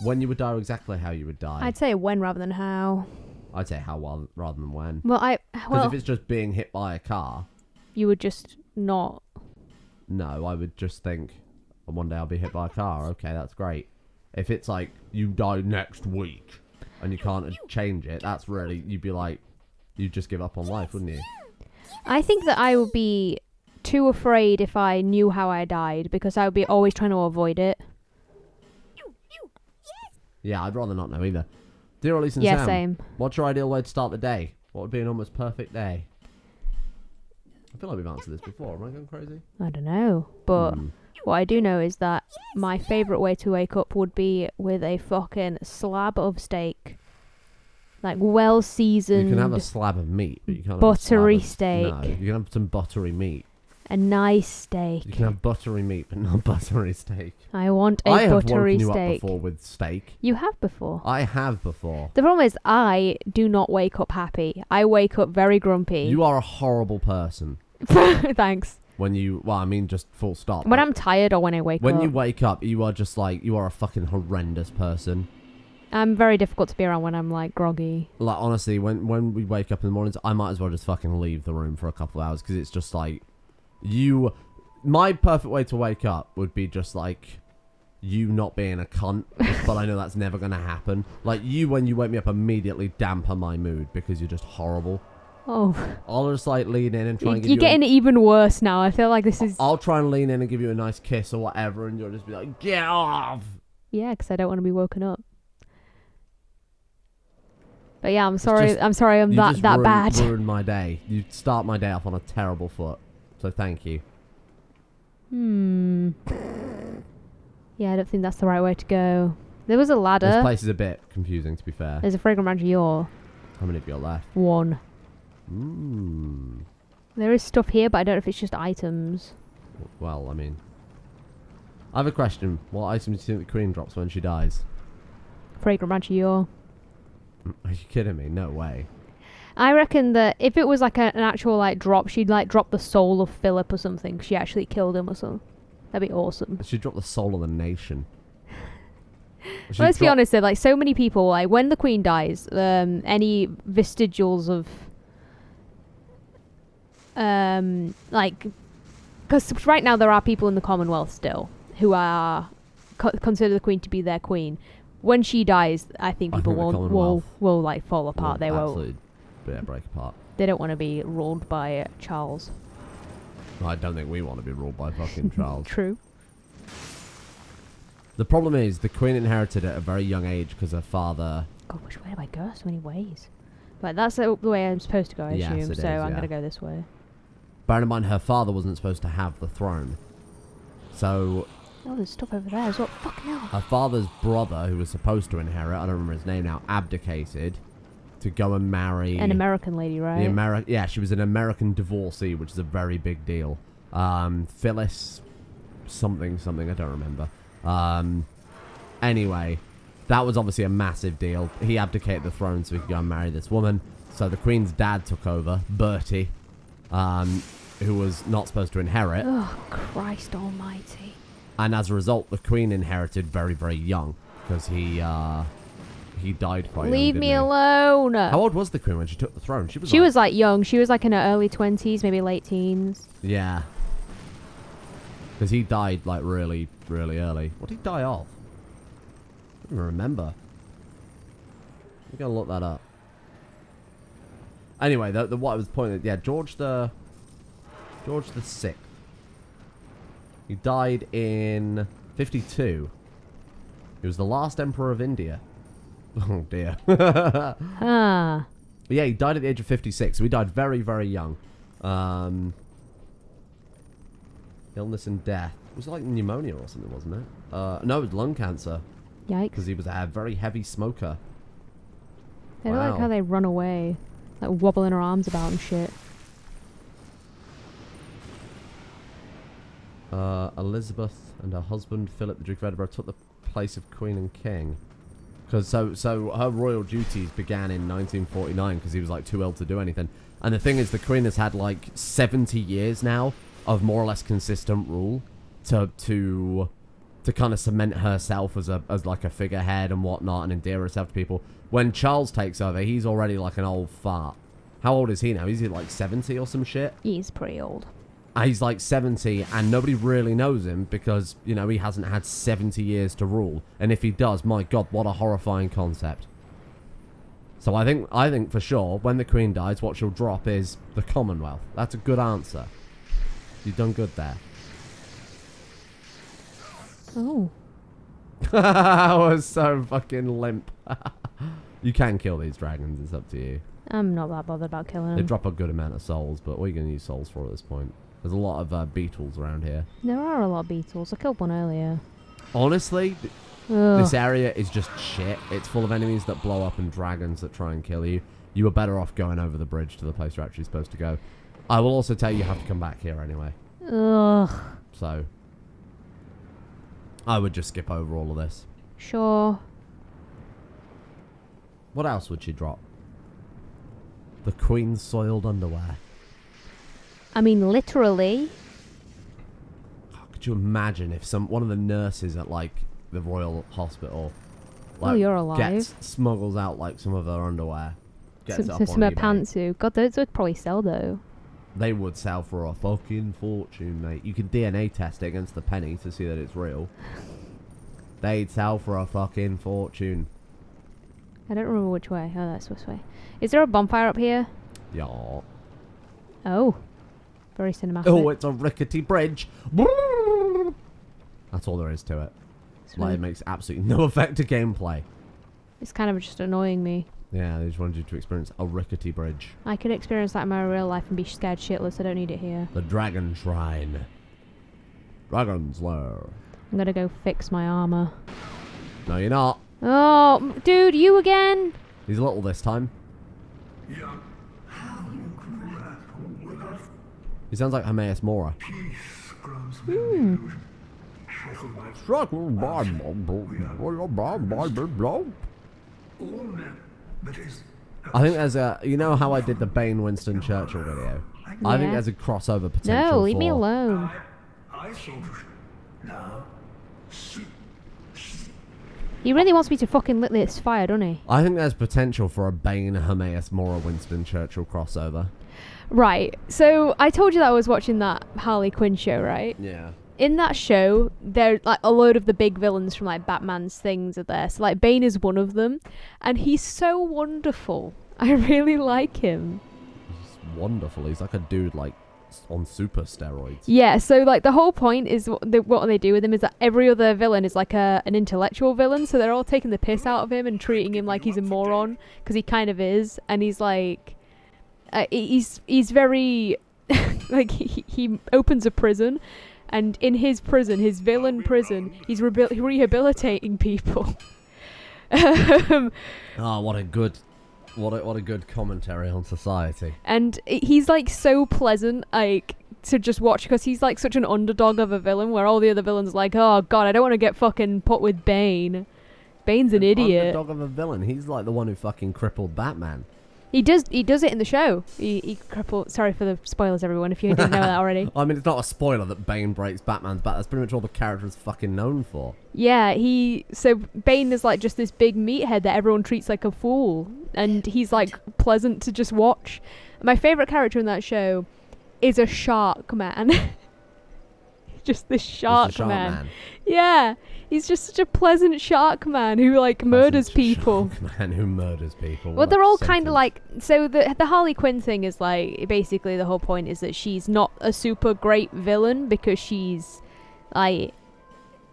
When you would die or exactly how you would die? I'd say when rather than how. I'd say how rather than when. Well, Because if it's just being hit by a car, you would just not. no, I would just think, one day I'll be hit by a car. Okay, that's great. If it's like, you die next week, and you can't change it, that's really, you'd be like, you'd just give up on life, wouldn't you? I think that I would be too afraid if I knew how I died, because I would be always trying to avoid it. Yeah, I'd rather not know either. Dear Elise and Yeah, Sam, same. what's your ideal way to start the day? What would be an almost perfect day? I feel like we've answered this before. Am I going crazy? I don't know, but what I do know is that my favourite way to wake up would be with a fucking slab of steak. Like, well seasoned. You can have a slab of meat, but you can't buttery have a slab steak. No, you can have some buttery meat. A nice steak. You can have buttery meat, but not buttery steak. I want a I have buttery woken you steak. up before with steak. You have before. I have before. The problem is, I do not wake up happy. I wake up very grumpy. You are a horrible person. Thanks. When you, well, I mean, just full stop. When I'm tired or when I wake up. When you wake up, you are just like, you are a fucking horrendous person. I'm very difficult to be around when I'm like groggy. Like, honestly, when we wake up in the mornings, I might as well just fucking leave the room for a couple of hours, because it's just like, my perfect way to wake up would be just like you not being a cunt, but I know that's never going to happen. Like, you, when you wake me up, immediately damper my mood because you're just horrible. Oh. I'll just like lean in and try and give you... You're getting even worse now. I feel like this is... I'll try and lean in and give you a nice kiss or whatever, and you'll just be like, get off! Yeah, because I don't want to be woken up. But yeah, I'm sorry. I'm sorry. I'm that bad. You ruined my day. You start my day off on a terrible foot. So thank you. Yeah, I don't think that's the right way to go. There was a ladder. This place is a bit confusing, to be fair. There's a fragrant branch of yore. How many have you got left? 1. There is stuff here, but I don't know if it's just items. Well, I mean... I have a question. What items do you think the Queen drops when she dies? Fragrant branch of yore. Are you kidding me? No way. I reckon that if it was like an actual like drop, she'd like drop the soul of Philip or something. She actually killed him or something. That'd be awesome. She'd drop the soul of the nation. Well, let's be honest though, like so many people, like when the Queen dies, any vestigials of like, because right now there are people in the Commonwealth still who are consider the Queen to be their queen. When she dies, I think people will like fall apart. They won't. Yeah, break apart. They don't want to be ruled by Charles. I don't think we want to be ruled by fucking Charles. True. The problem is the Queen inherited at a very young age because her father... God, which way do I go? So many ways. Right, that's the way I'm supposed to go, I assume. It so is, I'm going to go this way. Bearing in mind, her father wasn't supposed to have the throne. So... Oh, there's stuff over there as well. Fucking hell. Her father's brother, who was supposed to inherit, I don't remember his name now, abdicated to go and marry... An American lady, right? Yeah, she was an American divorcee, which is a very big deal. Phyllis something, I don't remember. Anyway, that was obviously a massive deal. He abdicated the throne so he could go and marry this woman. So the Queen's dad took over, Bertie, who was not supposed to inherit. Oh, Christ almighty. And as a result, the Queen inherited very, very young because he died quite young. Leave me alone. How old was the Queen when she took the throne? She was like young. She was like in her early 20s, maybe late teens. Yeah. Because he died like really, really early. What did he die of? I don't even remember. I'm going to look that up. Anyway, what I was pointing at, yeah, George the 6th. He died in 52. He was the last emperor of India. Oh dear. Ah. Yeah, he died at the age of 56. So he died very, very young. Illness and death. It was like pneumonia or something, wasn't it? No, it was lung cancer. Yikes. Because he was a very heavy smoker. I don't like how they run away. Like wobbling her arms about and shit. Elizabeth and her husband, Philip the Duke of Edinburgh, took the place of Queen and King. Because so her royal duties began in 1949 because he was like too ill to do anything. And the thing is, the Queen has had like 70 years now of more or less consistent rule to kind of cement herself as like a figurehead and whatnot and endear herself to people. When Charles takes over, he's already like an old fart. How old is he now? Is he like 70 or some shit? He's pretty old. He's like 70 and nobody really knows him because, you know, he hasn't had 70 years to rule. And if he does, my God, what a horrifying concept. So I think for sure, when the Queen dies, what she'll drop is the Commonwealth. That's a good answer. You've done good there. Oh. I was so fucking limp. You can kill these dragons, it's up to you. I'm not that bothered about killing They them. drop a good amount of souls, but what are you going to use souls for at this point? There's a lot of beetles around here. There are a lot of beetles. I killed one earlier. Honestly, Ugh. this area is just shit. It's full of enemies that blow up and dragons that try and kill you. You were better off going over the bridge to the place you're actually supposed to go. I will also tell you you have to come back here anyway. Ugh. So, I would just skip over all of this. Sure. What else would she drop? The Queen's soiled underwear. I mean, literally. Could you imagine if one of the nurses at like the Royal Hospital, Oh, you're alive. smuggles out like some of her underwear, gets it up on Some eBay. pantsuit. God, those would probably sell though. They would sell for a fucking fortune, mate. You can DNA test it against the penny to see that it's real. They'd sell for a fucking fortune. I don't remember which way. Oh, that's this way. Is there a bonfire up here? Yeah. Oh. Very cinematic. Oh, it's a rickety bridge. That's all there is to it. Like, it makes absolutely no effect to gameplay. It's kind of just annoying me. Yeah, they just wanted you to experience a rickety bridge. I could experience that in my real life and be scared shitless. I don't need it here. The Dragon Shrine. Dragon's Lair. I'm gonna go fix my armor. No, you're not. Oh, dude, you again? He's little this time. He sounds like Hermaeus Mora. I think there's a... You know how I did the Bane Winston Churchill video? I think Yeah. there's a crossover potential. No, leave me alone. He really wants me to fucking lit this fire, doesn't he? I think there's potential for a Bane Hermaeus Mora Winston Churchill crossover. Right. So I told you that I was watching that Harley Quinn show, right? Yeah. In that show, there like a load of the big villains from like Batman's things are there. So like Bane is one of them, and he's so wonderful. I really like him. He's wonderful. He's like a dude like on super steroids. Yeah, so like the whole point is what they do with him is that every other villain is like an intellectual villain, so they're all taking the piss out of him and treating him like he's a moron, because he kind of is, and he's like he's very like he opens a prison, and in his prison, his villain prison, he's rehabilitating people. Oh, what a good commentary on society. And he's like so pleasant, like to just watch, because he's like such an underdog of a villain, where all the other villains are like, oh god, I don't want to get fucking put with Bane. Bane's an idiot. Underdog of a villain. He's like the one who fucking crippled Batman. He does it in the show. He crippled. Sorry for the spoilers, everyone, if you didn't know that already. I mean, it's not a spoiler that Bane breaks Batman's back. That's pretty much all the character is fucking known for. Yeah, so Bane is like just this big meathead that everyone treats like a fool, and he's like pleasant to just watch. My favorite character in that show is a shark man. Just this shark man. Yeah, he's just such a pleasant shark man who like murders people. Shark man who murders people. Well, they're all kind of like, so the Harley Quinn thing is like, basically the whole point is that she's not a super great villain, because she's like,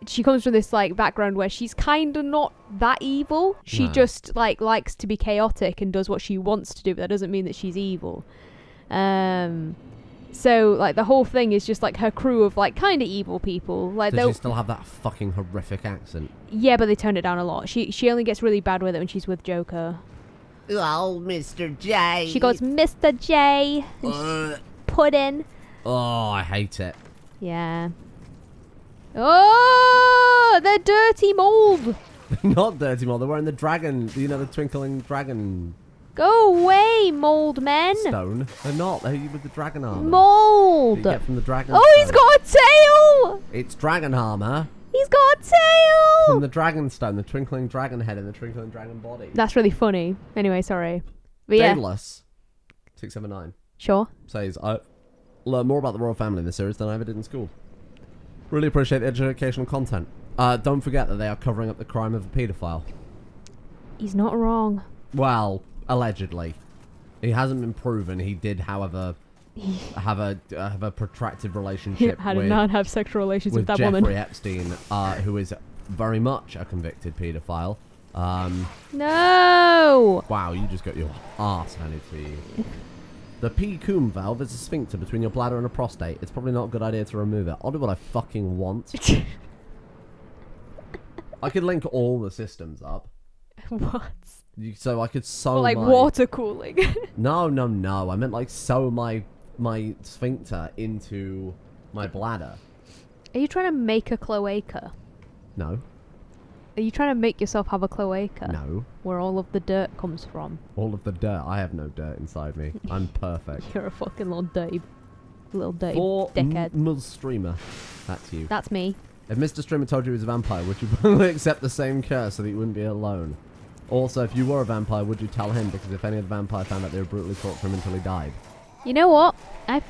she comes from this like background where she's kind of not that evil. She just like likes to be chaotic and does what she wants to do, but that doesn't mean that she's evil. So like the whole thing is just like her crew of like kind of evil people. Like, does she still have that fucking horrific accent? Yeah, but they toned it down a lot. She only gets really bad with it when she's with Joker. Oh, Mr. J. She goes, Mr. J. Puddin'. Oh, I hate it. Yeah. Oh, they're dirty mold. Not dirty mold. They're wearing the dragon. You know, the twinkling dragon. Go away, mold men. Stone. They're not. They're with the dragon armor. Mold. You get from the dragon. Oh, he's got a tail. It's dragon armor. He's got a tail. From the dragon stone, the twinkling dragon head and the twinkling dragon body. That's really funny. Anyway, sorry. But yeah. Daedalus 679 Sure. says, learn more about the royal family in the series than I ever did in school. Really appreciate the educational content. Don't forget that they are covering up the crime of a paedophile. He's not wrong. Well, allegedly. He hasn't been proven. He did, however, have a protracted relationship How did not have sexual relations with that Jeffrey woman? Epstein, who is very much a convicted paedophile. No! Wow, you just got your arse handed to you. The P-cum valve is a sphincter between your bladder and a prostate. It's probably not a good idea to remove it. I'll do what I fucking want. I could link all the systems up. What? So I could sew Well, like my... water cooling. No. I meant like sew my sphincter into my bladder. Are you trying to make a cloaca? No. Are you trying to make yourself have a cloaca? No. Where all of the dirt comes from? All of the dirt. I have no dirt inside me. I'm perfect. You're a fucking little dirty For dickhead. Ms. Streamer. That's you. That's me. If Mr. Streamer told you he was a vampire, would you probably accept the same curse so that you wouldn't be alone? Also, if you were a vampire, would you tell him? Because if any of the vampire found out, they would brutally torture him until he died. You know what?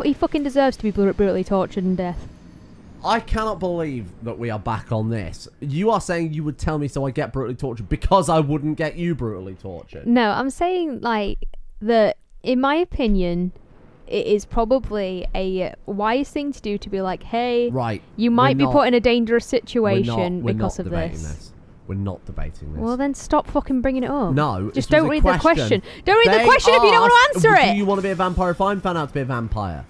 He fucking deserves to be brutally tortured and death. I cannot believe that we are back on this. You are saying you would tell me so I get brutally tortured because I wouldn't get you brutally tortured. No, I'm saying, like, that, in my opinion, it is probably a wise thing to do to be like, hey, right, you might be put in a dangerous situation because of this. We're not debating this. Well, then stop fucking bringing it up. No, just don't read the question. Don't read the question if you don't want to answer it. Do you want to be a vampire if I'm found out to be a vampire?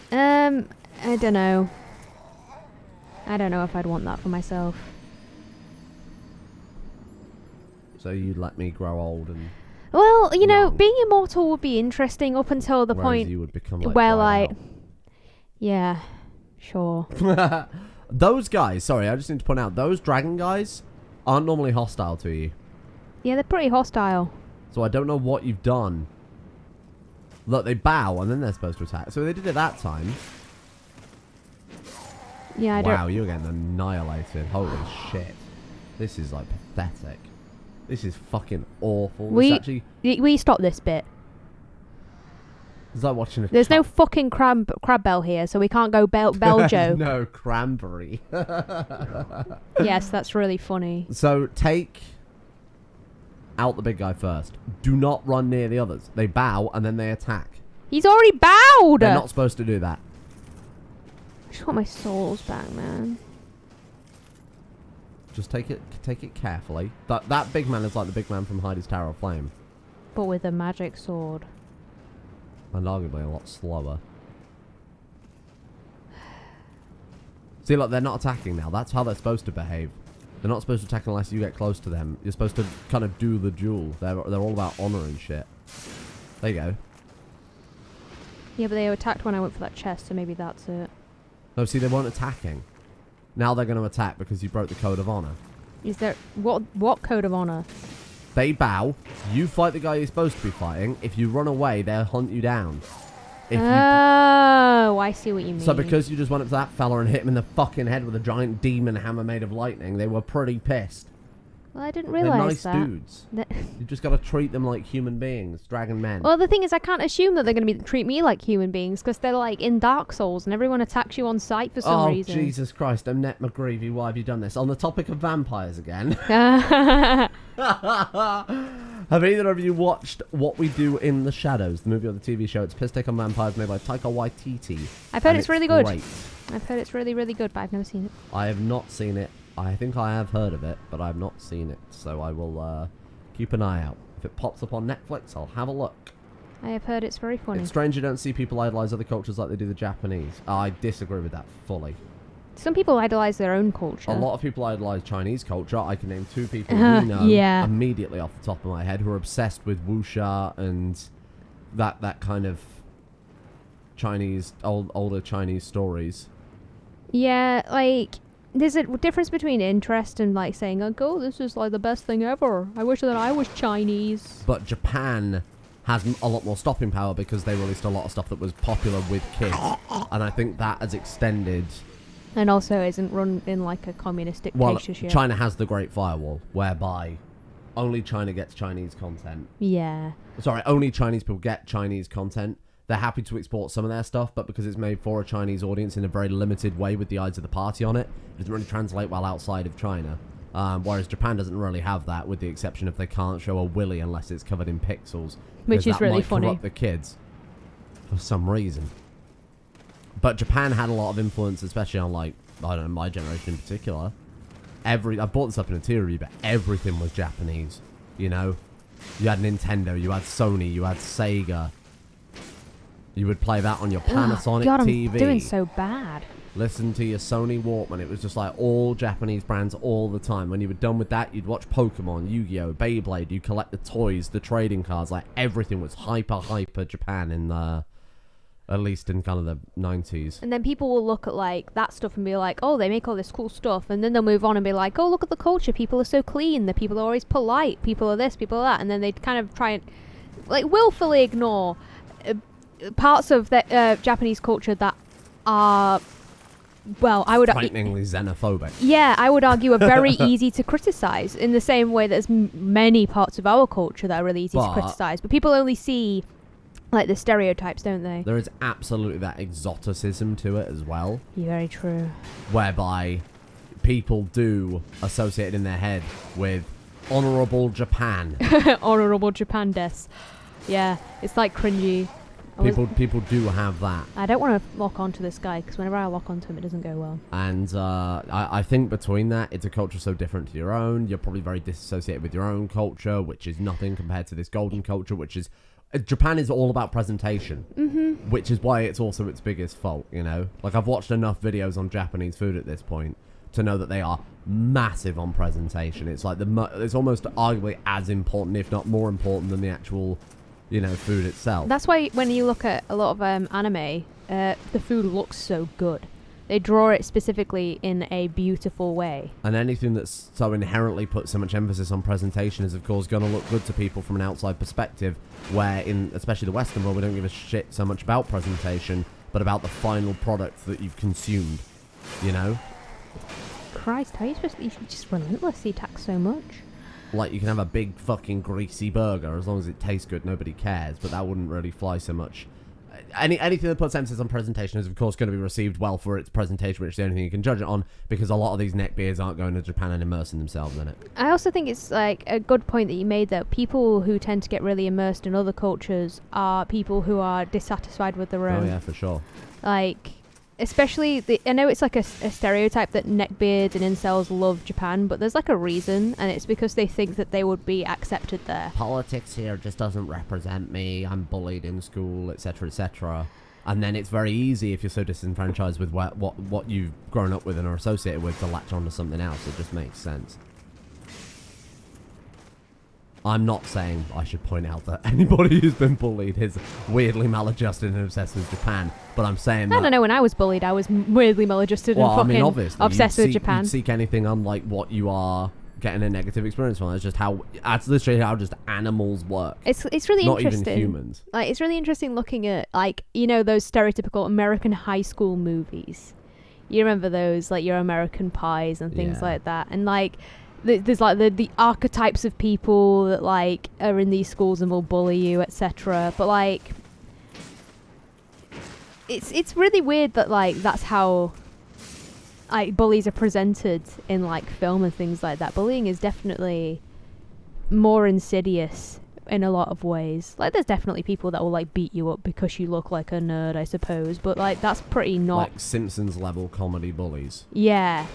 I don't know. I don't know if I'd want that for myself. So you'd let me grow old and... Well, you know, long. being immortal would be interesting up until the point you would become like where, dried like... Yeah, sure. out. Those guys, sorry, I just need to point out, those dragon guys aren't normally hostile to you. Yeah, they're pretty hostile. So I don't know what you've done. Look, they bow and then they're supposed to attack. So they did it that time. Yeah, I don't... Wow, you're getting annihilated. Holy shit. This is, like, pathetic. This is fucking awful. We stop this bit. It's like watching a... There's no fucking crab bell here, so we can't go bell joke. No, cranberry. Yes, that's really funny. So, take out the big guy first. Do not run near the others. They bow, and then they attack. He's already bowed! They're not supposed to do that. I just want my souls back, man. Just take it carefully. That big man is like the big man from Heidi's Tower of Flame. But with a magic sword. And arguably a lot slower. See, look, they're not attacking now. That's how they're supposed to behave. They're not supposed to attack unless you get close to them. You're supposed to kind of do the duel. They're all about honor and shit. There you go. Yeah, but they attacked when I went for that chest, so maybe that's it. No, see, they weren't attacking. Now they're going to attack because you broke the code of honor. Is there... What code of honor? They bow. You fight the guy you're supposed to be fighting. If you run away, they'll hunt you down. Oh, I see what you mean. So because you just went up to that fella and hit him in the fucking head with a giant demon hammer made of lightning, they were pretty pissed. Well, I didn't They're realise nice that. dudes. You just got to treat them like human beings, dragon men. Well, the thing is, I can't assume that they're going to treat me like human beings because they're like in Dark Souls and everyone attacks you on sight for some reason. Oh, Jesus Christ, Annette McGreevy, why have you done this? On the topic of vampires again. Have either of you watched What We Do in the Shadows, the movie or the TV show? It's piss take on vampires made by Taika Waititi. I've heard it's really good. Great. I've heard it's really, really good, but I've never seen it. I have not seen it. I think I have heard of it, but I've not seen it. So I will keep an eye out. If it pops up on Netflix, I'll have a look. I have heard it's very funny. It's strange you don't see people idolise other cultures like they do the Japanese. I disagree with that fully. Some people idolise their own culture. A lot of people idolise Chinese culture. I can name 2 people we know immediately off the top of my head who are obsessed with wuxia and that kind of Chinese, older Chinese stories. Yeah, like... There's a difference between interest and like saying, oh, this is like the best thing ever. I wish that I was Chinese. But Japan has a lot more stopping power because they released a lot of stuff that was popular with kids. And I think that has extended... And also isn't run in like a communist dictatorship. China has the Great Firewall, whereby only China gets Chinese content. Yeah. Sorry, only Chinese people get Chinese content. they're happy to export some of their stuff, but because it's made for a Chinese audience in a very limited way with the eyes of the party on it, it doesn't really translate well outside of China. Whereas Japan doesn't really have that, with the exception of they can't show a willy unless it's covered in pixels. Which is that really might funny. corrupt the kids for some reason. But Japan had a lot of influence, especially on, like, I don't know, my generation in particular. I brought this up in a tier review, but everything was Japanese, you know? You had Nintendo, you had Sony, you had Sega. You would play that on your Panasonic God, TV. I'm doing so bad. Listen to your Sony Walkman. It was just like all Japanese brands all the time. When you were done with that, you'd watch Pokemon, Yu-Gi-Oh, Beyblade. You collect the toys, the trading cards. Like, everything was hyper Japan in at least in kind of the 90s. And then people will look at like that stuff and be like, oh, they make all this cool stuff, and then they'll move on and be like, oh, look at the culture, people are so clean, the people are always polite, people are this, people are that, and then they kind of try and like willfully ignore parts of the Japanese culture that are, well, I would frighteningly xenophobic. Yeah, I would argue are very easy to criticize, in the same way there's many parts of our culture that are really easy to criticize, but people only see like the stereotypes, don't they? There is absolutely that exoticism to it as well. You're very true. Whereby people do associate it in their head with honourable Japan. Honourable Japan des. Yeah, it's like cringy. People do have that. I don't want to lock onto this guy, because whenever I lock onto him, it doesn't go well. And I think between that, it's a culture so different to your own. You're probably very disassociated with your own culture, which is nothing compared to this golden culture, which is... Japan is all about presentation, which is why it's also its biggest fault, you know? Like, I've watched enough videos on Japanese food at this point to know that they are massive on presentation. It's like it's almost arguably as important, if not more important, than the actual, you know, food itself. That's why when you look at a lot of anime, the food looks so good. They draw it specifically in a beautiful way. And anything that's so inherently puts so much emphasis on presentation is, of course, going to look good to people from an outside perspective, where in especially the Western world, we don't give a shit so much about presentation, but about the final product that you've consumed, you know? Christ, how are you supposed to... You're just relentless, you tax so much. Like, you can have a big fucking greasy burger, as long as it tastes good, nobody cares, but that wouldn't really fly so much. Anything that puts emphasis on presentation is, of course, going to be received well for its presentation, which is the only thing you can judge it on, because a lot of these neckbeards aren't going to Japan and immersing themselves in it. I also think it's like a good point that you made, that people who tend to get really immersed in other cultures are people who are dissatisfied with their own. Oh yeah, for sure. Like, especially I know it's like a stereotype that neckbeards and incels love Japan, but there's like a reason, and it's because they think that they would be accepted there. Politics here just doesn't represent me. I'm bullied in school, etc., etc. And then it's very easy, if you're so disenfranchised with what you've grown up with and are associated with, to latch onto something else. It just makes sense. I'm not saying I should point out that anybody who's been bullied is weirdly maladjusted and obsessed with Japan, but I'm saying that... No, when I was bullied, I was weirdly maladjusted and fucking obsessed with Japan. You'd seek anything unlike what you are getting a negative experience from. It's just that's literally how just animals work. It's really not interesting. Not even humans. Like, it's really interesting looking at, like, you know, those stereotypical American high school movies. You remember those, like your American Pies and things like that, and like... There's like the archetypes of people that like are in these schools and will bully you, etc. But like, it's really weird that like that's how like bullies are presented in like film and things like that. Bullying is definitely more insidious in a lot of ways. Like, there's definitely people that will like beat you up because you look like a nerd, I suppose. But like, that's pretty not like Simpsons level comedy bullies. Yeah.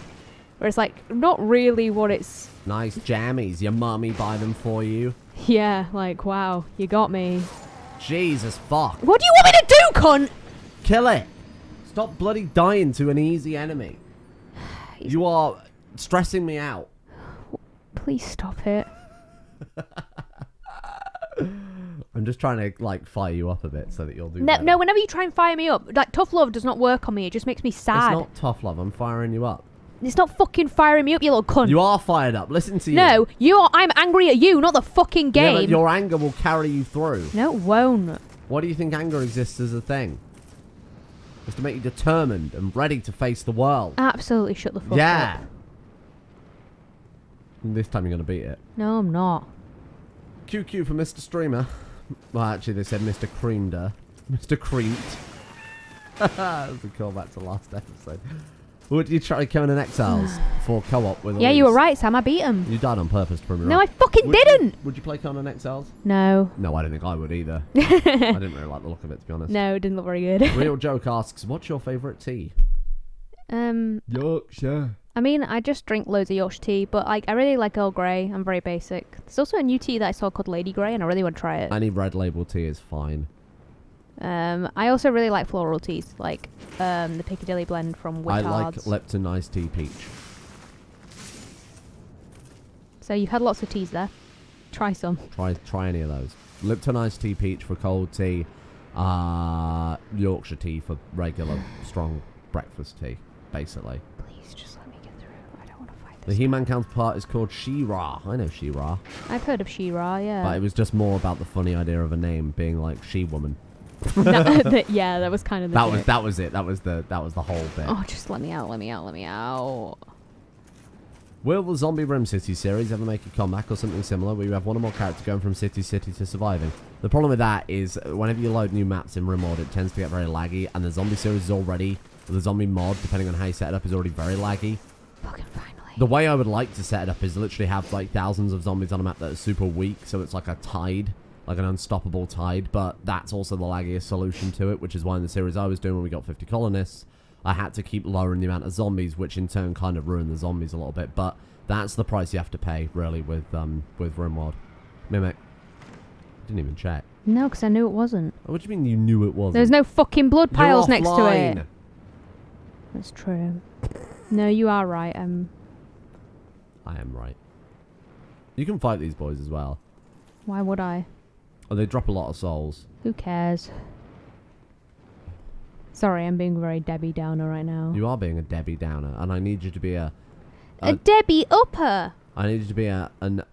Where it's like, not really what it's... Nice jammies. Your mummy buy them for you. Yeah, like, wow, you got me. Jesus fuck. What do you want me to do, cunt? Kill it. Stop bloody dying to an easy enemy. You are stressing me out. Please stop it. I'm just trying to, like, fire you up a bit so that you'll do No, whenever you try and fire me up, like, tough love does not work on me. It just makes me sad. It's not tough love. I'm firing you up. It's not fucking firing me up, you little cunt. You are fired up. Listen to you. No, I'm angry at you, not the fucking game. Yeah, but your anger will carry you through. No, it won't. Why do you think anger exists as a thing? It's to make you determined and ready to face the world. Absolutely shut the fuck up. Yeah. This time you're going to beat it. No, I'm not. QQ for Mr. Streamer. Well, actually, they said Mr. Creamder. Mr. Creamt. That's a callback to last episode. Would you try Conan Exiles for co-op with Yeah, Elise? you were right, Sam. I beat him. You died on purpose to prove me No, wrong. I fucking didn't. Would you play Conan Exiles? No. No, I don't think I would either. I didn't really like the look of it, to be honest. No, it didn't look very good. Real Joke asks, what's your favourite tea? Yorkshire. I mean, I just drink loads of Yorkshire tea, but like, I really like Earl Grey. I'm very basic. There's also a new tea that I saw called Lady Grey, and I really want to try it. Any red label tea is fine. I also really like floral teas, like the Piccadilly blend from Whittards. I like Lipton Iced Tea Peach. So you've had lots of teas there. Try some. Try any of those. Lipton Iced Tea Peach for cold tea. Yorkshire tea for regular strong breakfast tea, basically. Please, just let me get through. I don't want to fight The this. He-Man counterpart is called She-Ra. I know She-Ra. I've heard of She-Ra, yeah. But it was just more about the funny idea of a name being like She-Woman. Yeah, that was kind of the bit. That was it. That was the whole bit. Oh, just let me out, let me out, let me out. Will the Zombie Rim City series ever make a comeback or something similar where you have one or more characters going from city to city to surviving? The problem with that is whenever you load new maps in Rimworld, it tends to get very laggy, and the zombie series is already, the zombie mod, depending on how you set it up, is already very laggy. Fucking finally. The way I would like to set it up is literally have like thousands of zombies on a map that are super weak, so it's like a tide, like an unstoppable tide, but that's also the laggiest solution to it, which is why in the series I was doing when we got 50 colonists, I had to keep lowering the amount of zombies, which in turn kind of ruined the zombies a little bit, but that's the price you have to pay, really, with Rimworld. Mimic. Didn't even check. No, because I knew it wasn't. What do you mean you knew it wasn't? There's no fucking blood You're piles next to offline. it. That's true. No, you are right. I am right. You can fight these boys as well. Why would I? Oh, they drop a lot of souls. Who cares? Sorry, I'm being very Debbie Downer right now. You are being a Debbie Downer, and I need you to be a Debbie Upper! I need you to be an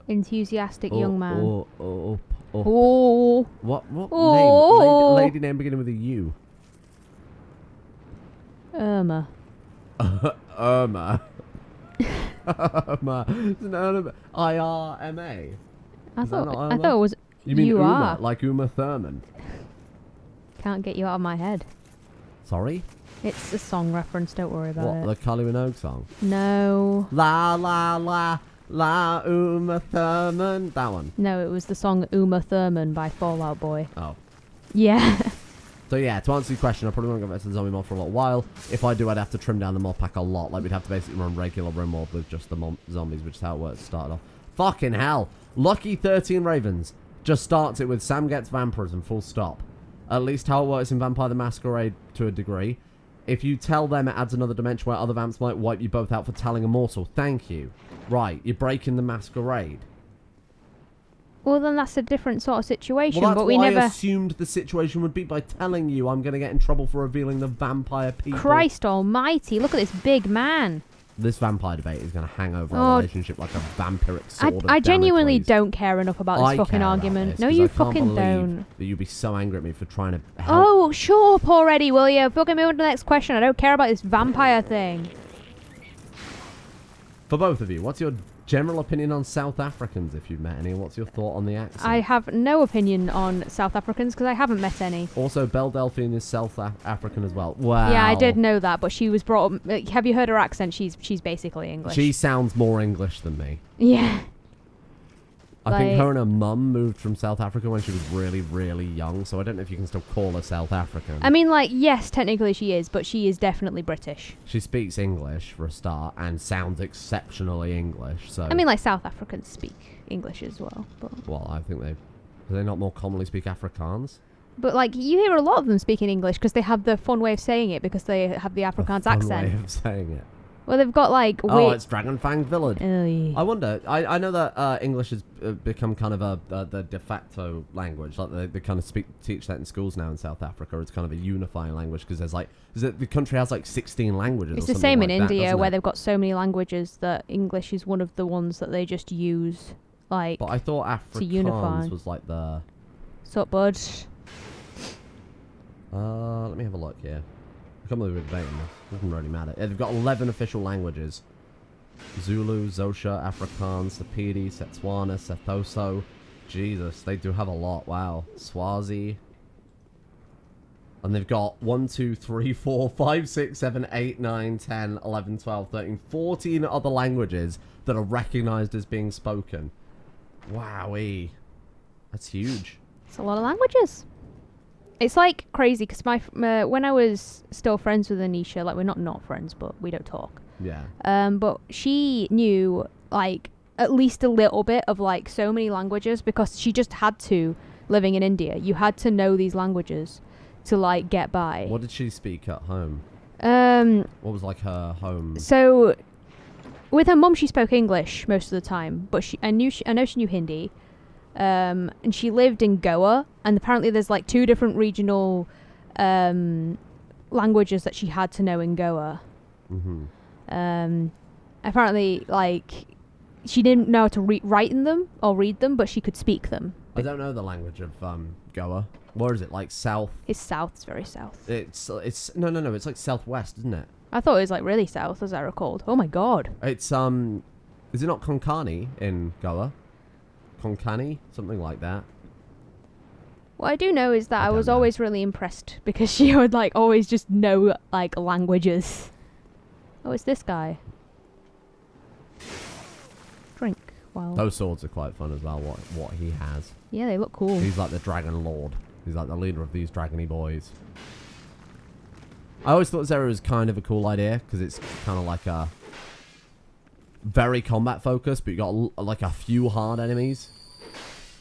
Enthusiastic young man. Oh. Oh. What Oh. name? Lady name beginning with a U. Irma. Irma. Irma. It's an Irma. I-R-M-A. I Is that not thought Irma? it was. You mean Uma, are. like Uma Thurman? Can't get you out of my head. Sorry? It's a song reference. Don't worry about What, it. the Kylie Minogue song? No. La la la la Uma Thurman. That one. No, it was the song Uma Thurman by Fall Out Boy. Oh. Yeah. So yeah, to answer your question, I probably won't go back to the zombie mod for a little while. If I do, I'd have to trim down the mod pack a lot. Like, we'd have to basically run regular Rimworld with just the zombies, which is how it works to start off. Fucking hell. Lucky 13 Ravens just starts it with Sam gets vampirism, full stop. At least how it works in Vampire the Masquerade to a degree. If you tell them, it adds another dimension where other vamps might wipe you both out for telling a mortal. Thank you. Right, you're breaking the masquerade. Well, then that's a different sort of situation. Well, that's but we what never. I assumed the situation would be by telling you I'm going to get in trouble for revealing the vampire people. Christ Almighty! Look at this big man. This vampire debate is going to hang over Oh. our relationship like a vampiric sword. I of genuinely Damocles. don't care enough about this I fucking care about argument. this No, 'cause you I can't fucking believe don't. That you'd be so angry at me for trying to help. Oh, shut up already, will you? Fucking move on to the next question. I don't care about this vampire thing. For both of you, what's your general opinion on South Africans, if you've met any? What's your thought on the accent? I have no opinion on South Africans because I haven't met any. Also, Belle Delphine is South African as well. Wow. Yeah, I did know that, but she was brought up. Have you heard her accent? She's basically English. She sounds more English than me. Yeah. I think Like- her and her mum moved from South Africa when she was really, really young, so I don't know if you can still call her South African. I mean, like, yes, technically she is, but she is definitely British. She speaks English, for a start, and sounds exceptionally English, so... I mean, like, South Africans speak English as well. Well, I think do they not more commonly speak Afrikaans? But, like, you hear a lot of them speaking English because they have the fun way of saying it because they have the Afrikaans Fun accent. way of saying it. Well, they've got, like... Oh, it's Dragonfang Village. yeah. I wonder, I know that English has become kind of the de facto language. Like they kind of teach that in schools now in South Africa. It's kind of a unifying language because the country has like 16 languages. It's or the same something in like that, India doesn't where it? they've got so many languages that English is one of the ones that they just use, like... But I thought to unify. Afrikaans was like the... Sup, bud? Let me have a look here. I can't believe we're debating this. Doesn't really matter. Yeah, they've got 11 official languages. Zulu, Xhosa, Afrikaans, Sepedi, Setswana, Sethoso, Jesus, they do have a lot. Wow. Swazi. And they've got 1, 2, 3, 4, 5, 6, 7, 8, 9, 10, 11, 12, 13, 14 other languages that are recognized as being spoken. Wowee. That's huge. It's a lot of languages. It's like crazy because when I was still friends with Anisha, like we're not friends, but we don't talk. Yeah. But she knew like at least a little bit of like so many languages because she just had to. Living in India, you had to know these languages to like get by. What did she speak at home? What was like her home? So with her mum, she spoke English most of the time, but I know she knew Hindi. And she lived in Goa, and apparently there's like 2 different regional languages that she had to know in Goa. Apparently, like she didn't know how to write in them or read them, but she could speak them. I don't know the language of Goa. Where is it? Like south? It's south. It's very south. It's no. It's like southwest, isn't it? I thought it was like really south, as I recalled. Oh my god. It's is it not Konkani in Goa? Konkani, something like that. What I do know is that I was know. always really impressed because she would like always just know like languages. Oh, it's this guy. Drink. Wow. Those swords are quite fun as well. What he has. Yeah, they look cool. He's like the Dragon Lord. He's like the leader of these dragony boys. I always thought Zera was kind of a cool idea because it's kind of like a very combat focused, but you got like a few hard enemies.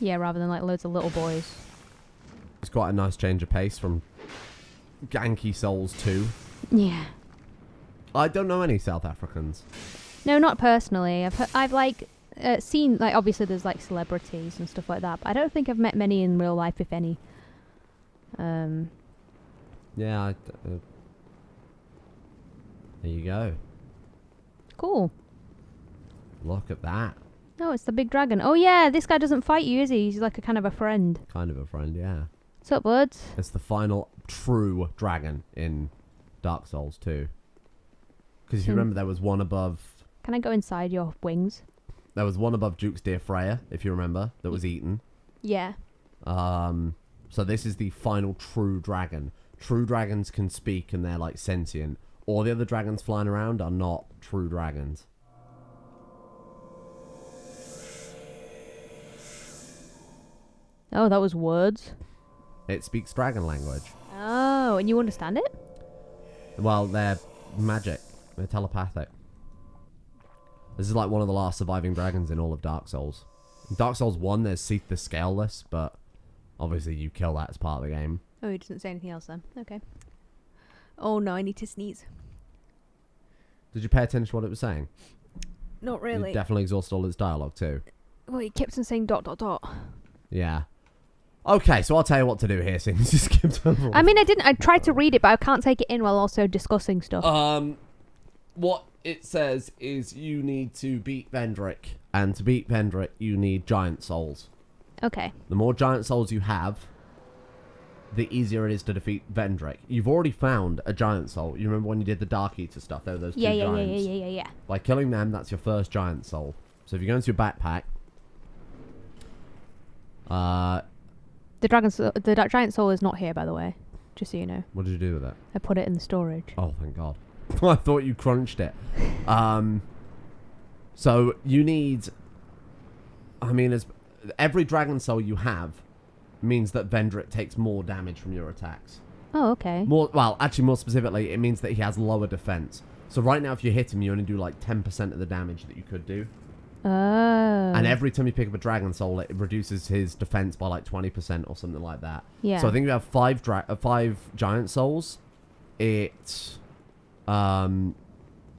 Yeah, rather than like loads of little boys. It's quite a nice change of pace from Ganky Souls 2. Yeah. I don't know any South Africans. No, not personally. I've like seen like obviously there's like celebrities and stuff like that, but I don't think I've met many in real life, if any. Yeah. There you go. Cool. Look at that. Oh, it's the big dragon. Oh yeah, this guy doesn't fight you, is he? He's like a kind of a friend. Kind of a friend, yeah. What's up, buds? It's the final true dragon in Dark Souls 2. Because if you remember, there was one above... Can I go inside your wings? There was one above Duke's dear Freya, if you remember, that was eaten. Yeah. So this is the final true dragon. True dragons can speak and they're like sentient. All the other dragons flying around are not true dragons. Oh, that was words. It speaks dragon language. Oh, and you understand it? Well, they're magic. They're telepathic. This is like one of the last surviving dragons in all of Dark Souls. In Dark Souls 1, there's Seath the Scaleless, but obviously you kill that as part of the game. Oh, he doesn't say anything else then. Okay. Oh no, I need to sneeze. Did you pay attention to what it was saying? Not really. You definitely exhausted all its dialogue too. Well, he kept on saying ... Yeah. Okay, so I'll tell you what to do here since you skipped over. I mean, I tried to read it, but I can't take it in while also discussing stuff. What it says is you need to beat Vendrick. And to beat Vendrick, you need giant souls. Okay. The more giant souls you have, the easier it is to defeat Vendrick. You've already found a giant soul. You remember when you did the Dark Eater stuff? There were those two giants. Yeah. By killing them, that's your first giant soul. So if you go into your backpack... The giant soul is not here, by the way. Just so you know. What did you do with it? I put it in the storage. Oh, thank God. I thought you crunched it. So you need... I mean, every dragon soul you have means that Vendrick takes more damage from your attacks. Oh, okay. More specifically, it means that he has lower defense. So right now, if you hit him, you only do like 10% of the damage that you could do. Oh. And every time you pick up a dragon soul, it reduces his defense by like 20% or something like that. Yeah. So I think you have five giant souls. It will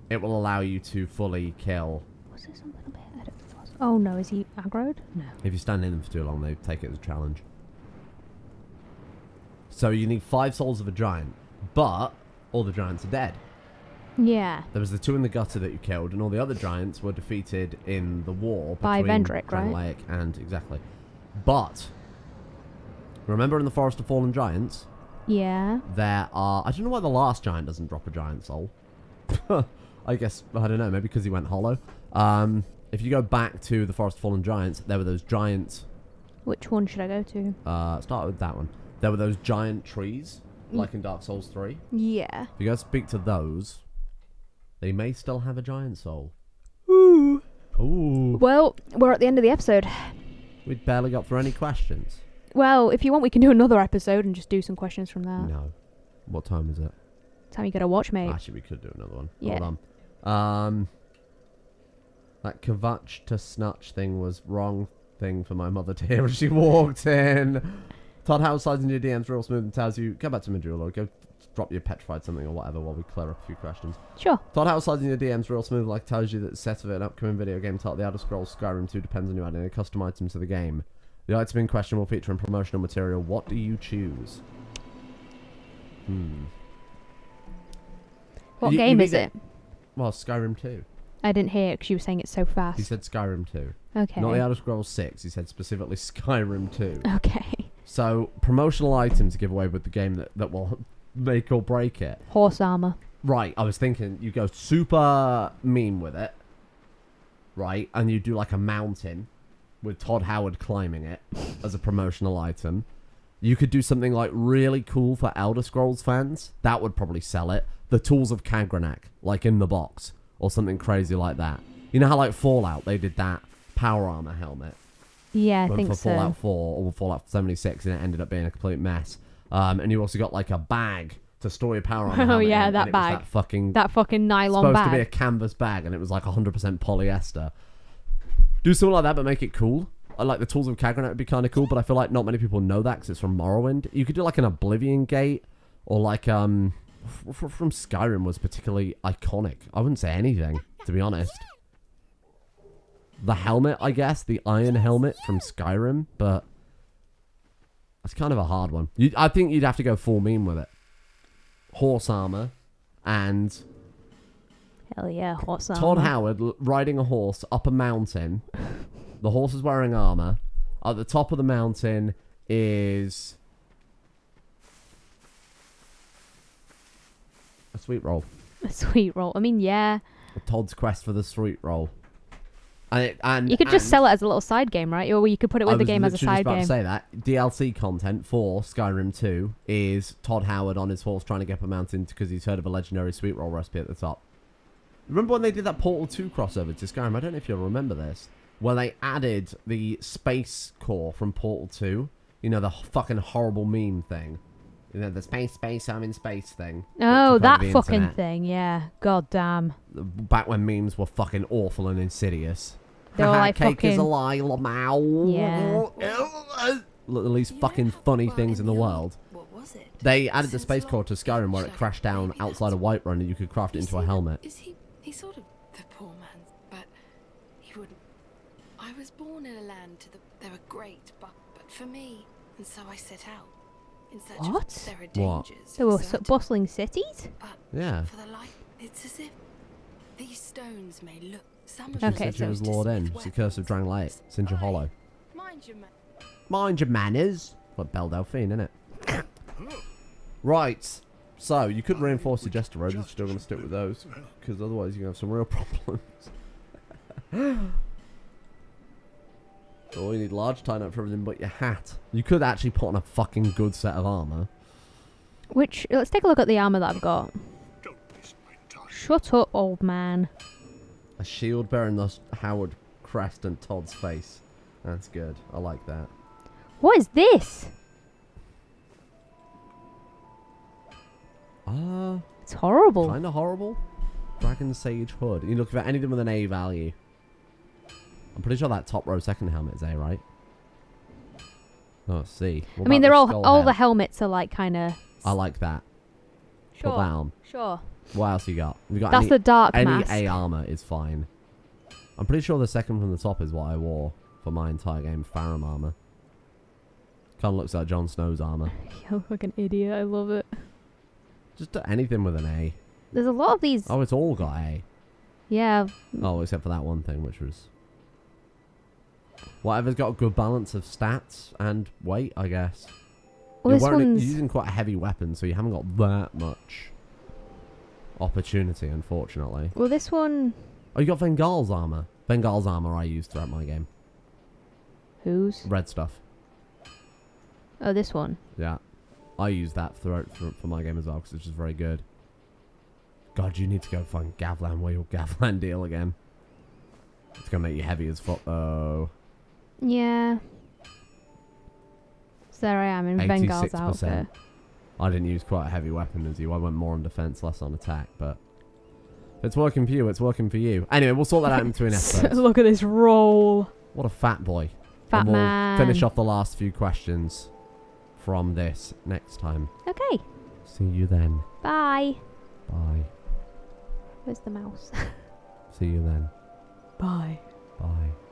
allow you to fully kill. Was there something up here? I don't think there was. Oh no, is he aggroed? No. If you stand in them for too long, they take it as a challenge. So you need 5 souls of a giant, but all the giants are dead. Yeah. There was the 2 in the gutter that you killed, and all the other giants were defeated in the war by between Vendrick, right? Lake and exactly. But remember in the Forest of Fallen Giants, yeah, there are... I don't know why the last giant doesn't drop a giant soul. I guess, I don't know, maybe because he went hollow. If you go back to the Forest of Fallen Giants, there were those giant Which one should I go to? Start with that one. There were those giant trees, like in Dark Souls 3. Yeah. If you go speak to those, they may still have a giant soul. Ooh. Ooh. Well, we're at the end of the episode. We'd barely got through any questions. Well, if you want, we can do another episode and just do some questions from that. No. What time is it? Time you gotta watch, mate. Actually, we could do another one. Yeah. Hold on. That kvatch to snatch thing was wrong thing for my mother to hear as she walked in. Todd Howard slides into your DMs real smooth and tells you, go back to Madrid or go drop your petrified something or whatever while we clear up a few questions. Sure. Todd Howard slides into your DMs real smooth like tells you that the set of an upcoming video game titled The Elder Scrolls Skyrim 2 depends on you adding a custom item to the game. The item in question will feature in promotional material. What do you choose? What game is it? Well, Skyrim 2. I didn't hear it because you were saying it so fast. He said Skyrim 2. Okay. Not The Elder Scrolls 6. He said specifically Skyrim 2. Okay. So, promotional items to give away with the game that will make or break it. Horse armor. Right, I was thinking you go super mean with it. Right, and you do like a mountain with Todd Howard climbing it as a promotional item. You could do something like really cool for Elder Scrolls fans. That would probably sell it. The Tools of Kagranak, like in the box. Or something crazy like that. You know how like Fallout, they did that power armor helmet? Yeah, I Went think for so. Fallout 4 or Fallout 76 and it ended up being a complete mess. And you also got like a bag to store your power armor Oh, helmet yeah, in, that and it was bag. That fucking nylon supposed bag. to be a canvas bag and it was like 100% polyester. Do something like that but make it cool. I like the Tools of Kagranak would be kind of cool, but I feel like not many people know that because it's from Morrowind. You could do like an Oblivion Gate or like from Skyrim was particularly iconic. I wouldn't say anything, to be honest. The helmet, I guess, the iron helmet from Skyrim, but that's kind of a hard one. I think you'd have to go full meme with it. Horse armor and Hell yeah, horse armor. Todd Howard riding a horse up a mountain. The horse is wearing armor. At the top of the mountain is a sweet roll. A sweet roll. I mean, yeah. Todd's quest for the sweet roll. And You could just sell it as a little side game, right? Or you could put it with the game as a side game. I was literally just about to say that. DLC content for Skyrim 2 is Todd Howard on his horse trying to get up a mountain because he's heard of a legendary sweet roll recipe at the top. Remember when they did that Portal 2 crossover to Skyrim? I don't know if you'll remember this. Where they added the space core from Portal 2. You know, the fucking horrible meme thing. You know, the space, I'm in space thing. Oh, that the fucking internet. thing, yeah. God damn. Back when memes were fucking awful and insidious. They were like Cake is fucking... a lie, Lamau. Yeah. The least fucking funny things in the world. What was it? They added the space core to Skyrim where it crashed down outside of Whiterun and you could craft it into a helmet. Is he's sort of the poor man, but he wouldn't. I was born in a land they were great, but for me, and so I set out in search What? of there are What? dangers. There were certain, bustling cities? but Yeah. for the life, it's as if these stones may look. Some of Okay, them Sintra was used Lord to N. smith It's the curse of Drang Lake. Sintra Aye. Hollow. Mind your man. Mind your manners. Like Belle Delphine, innit? Right. So, you could reinforce your Jester robes if you're still going to stick with those. Because otherwise you're going to have some real problems. Oh, you need large tie up for everything but your hat. You could actually put on a fucking good set of armour. Which, let's take a look at the armor that I've got. Shut up, old man. A shield bearing the Howard crest and Todd's face. That's good. I like that. What is this? It's horrible. Kind of horrible. Dragon Sage Hood. You look for anything with an A value. I'm pretty sure that top row second helmet is A, right? Oh, let's see. What I mean, about they're the all skull head? the helmets are like kind of... I like that. Sure. Put that on. Sure. What else you got? You got That's the dark any mask. A armor is fine. I'm pretty sure the second from the top is what I wore for my entire game, Farum armor. Kind of looks like Jon Snow's armor. You're like an idiot. I love it. Just do anything with an A. There's a lot of these... Oh, it's all got A. Yeah. Oh, except for that one thing, which was... Whatever's got a good balance of stats and weight, I guess. Well, this You're one's... using quite a heavy weapon, so you haven't got that much opportunity, unfortunately. Well, this one... Oh, you got Vengal's armor. Vengal's armor I used throughout my game. Whose? Red stuff. Oh, this one. Yeah. I use that for my game as well because it's just very good. God, you need to go find Gavlan Wheel, Gavlan Deal again. It's going to make you heavy as fuck. Oh. Yeah. So there I am in Vengar's outfit. I didn't use quite a heavy weapon as you. I went more on defense, less on attack, but if it's working for you, it's working for you. Anyway, we'll sort that out in between episodes. Look at this roll. What a fat boy. Fat and we'll man. finish off the last few questions from this next time. Okay. See you then. Bye. Bye. Where's the mouse? See you then. Bye. Bye.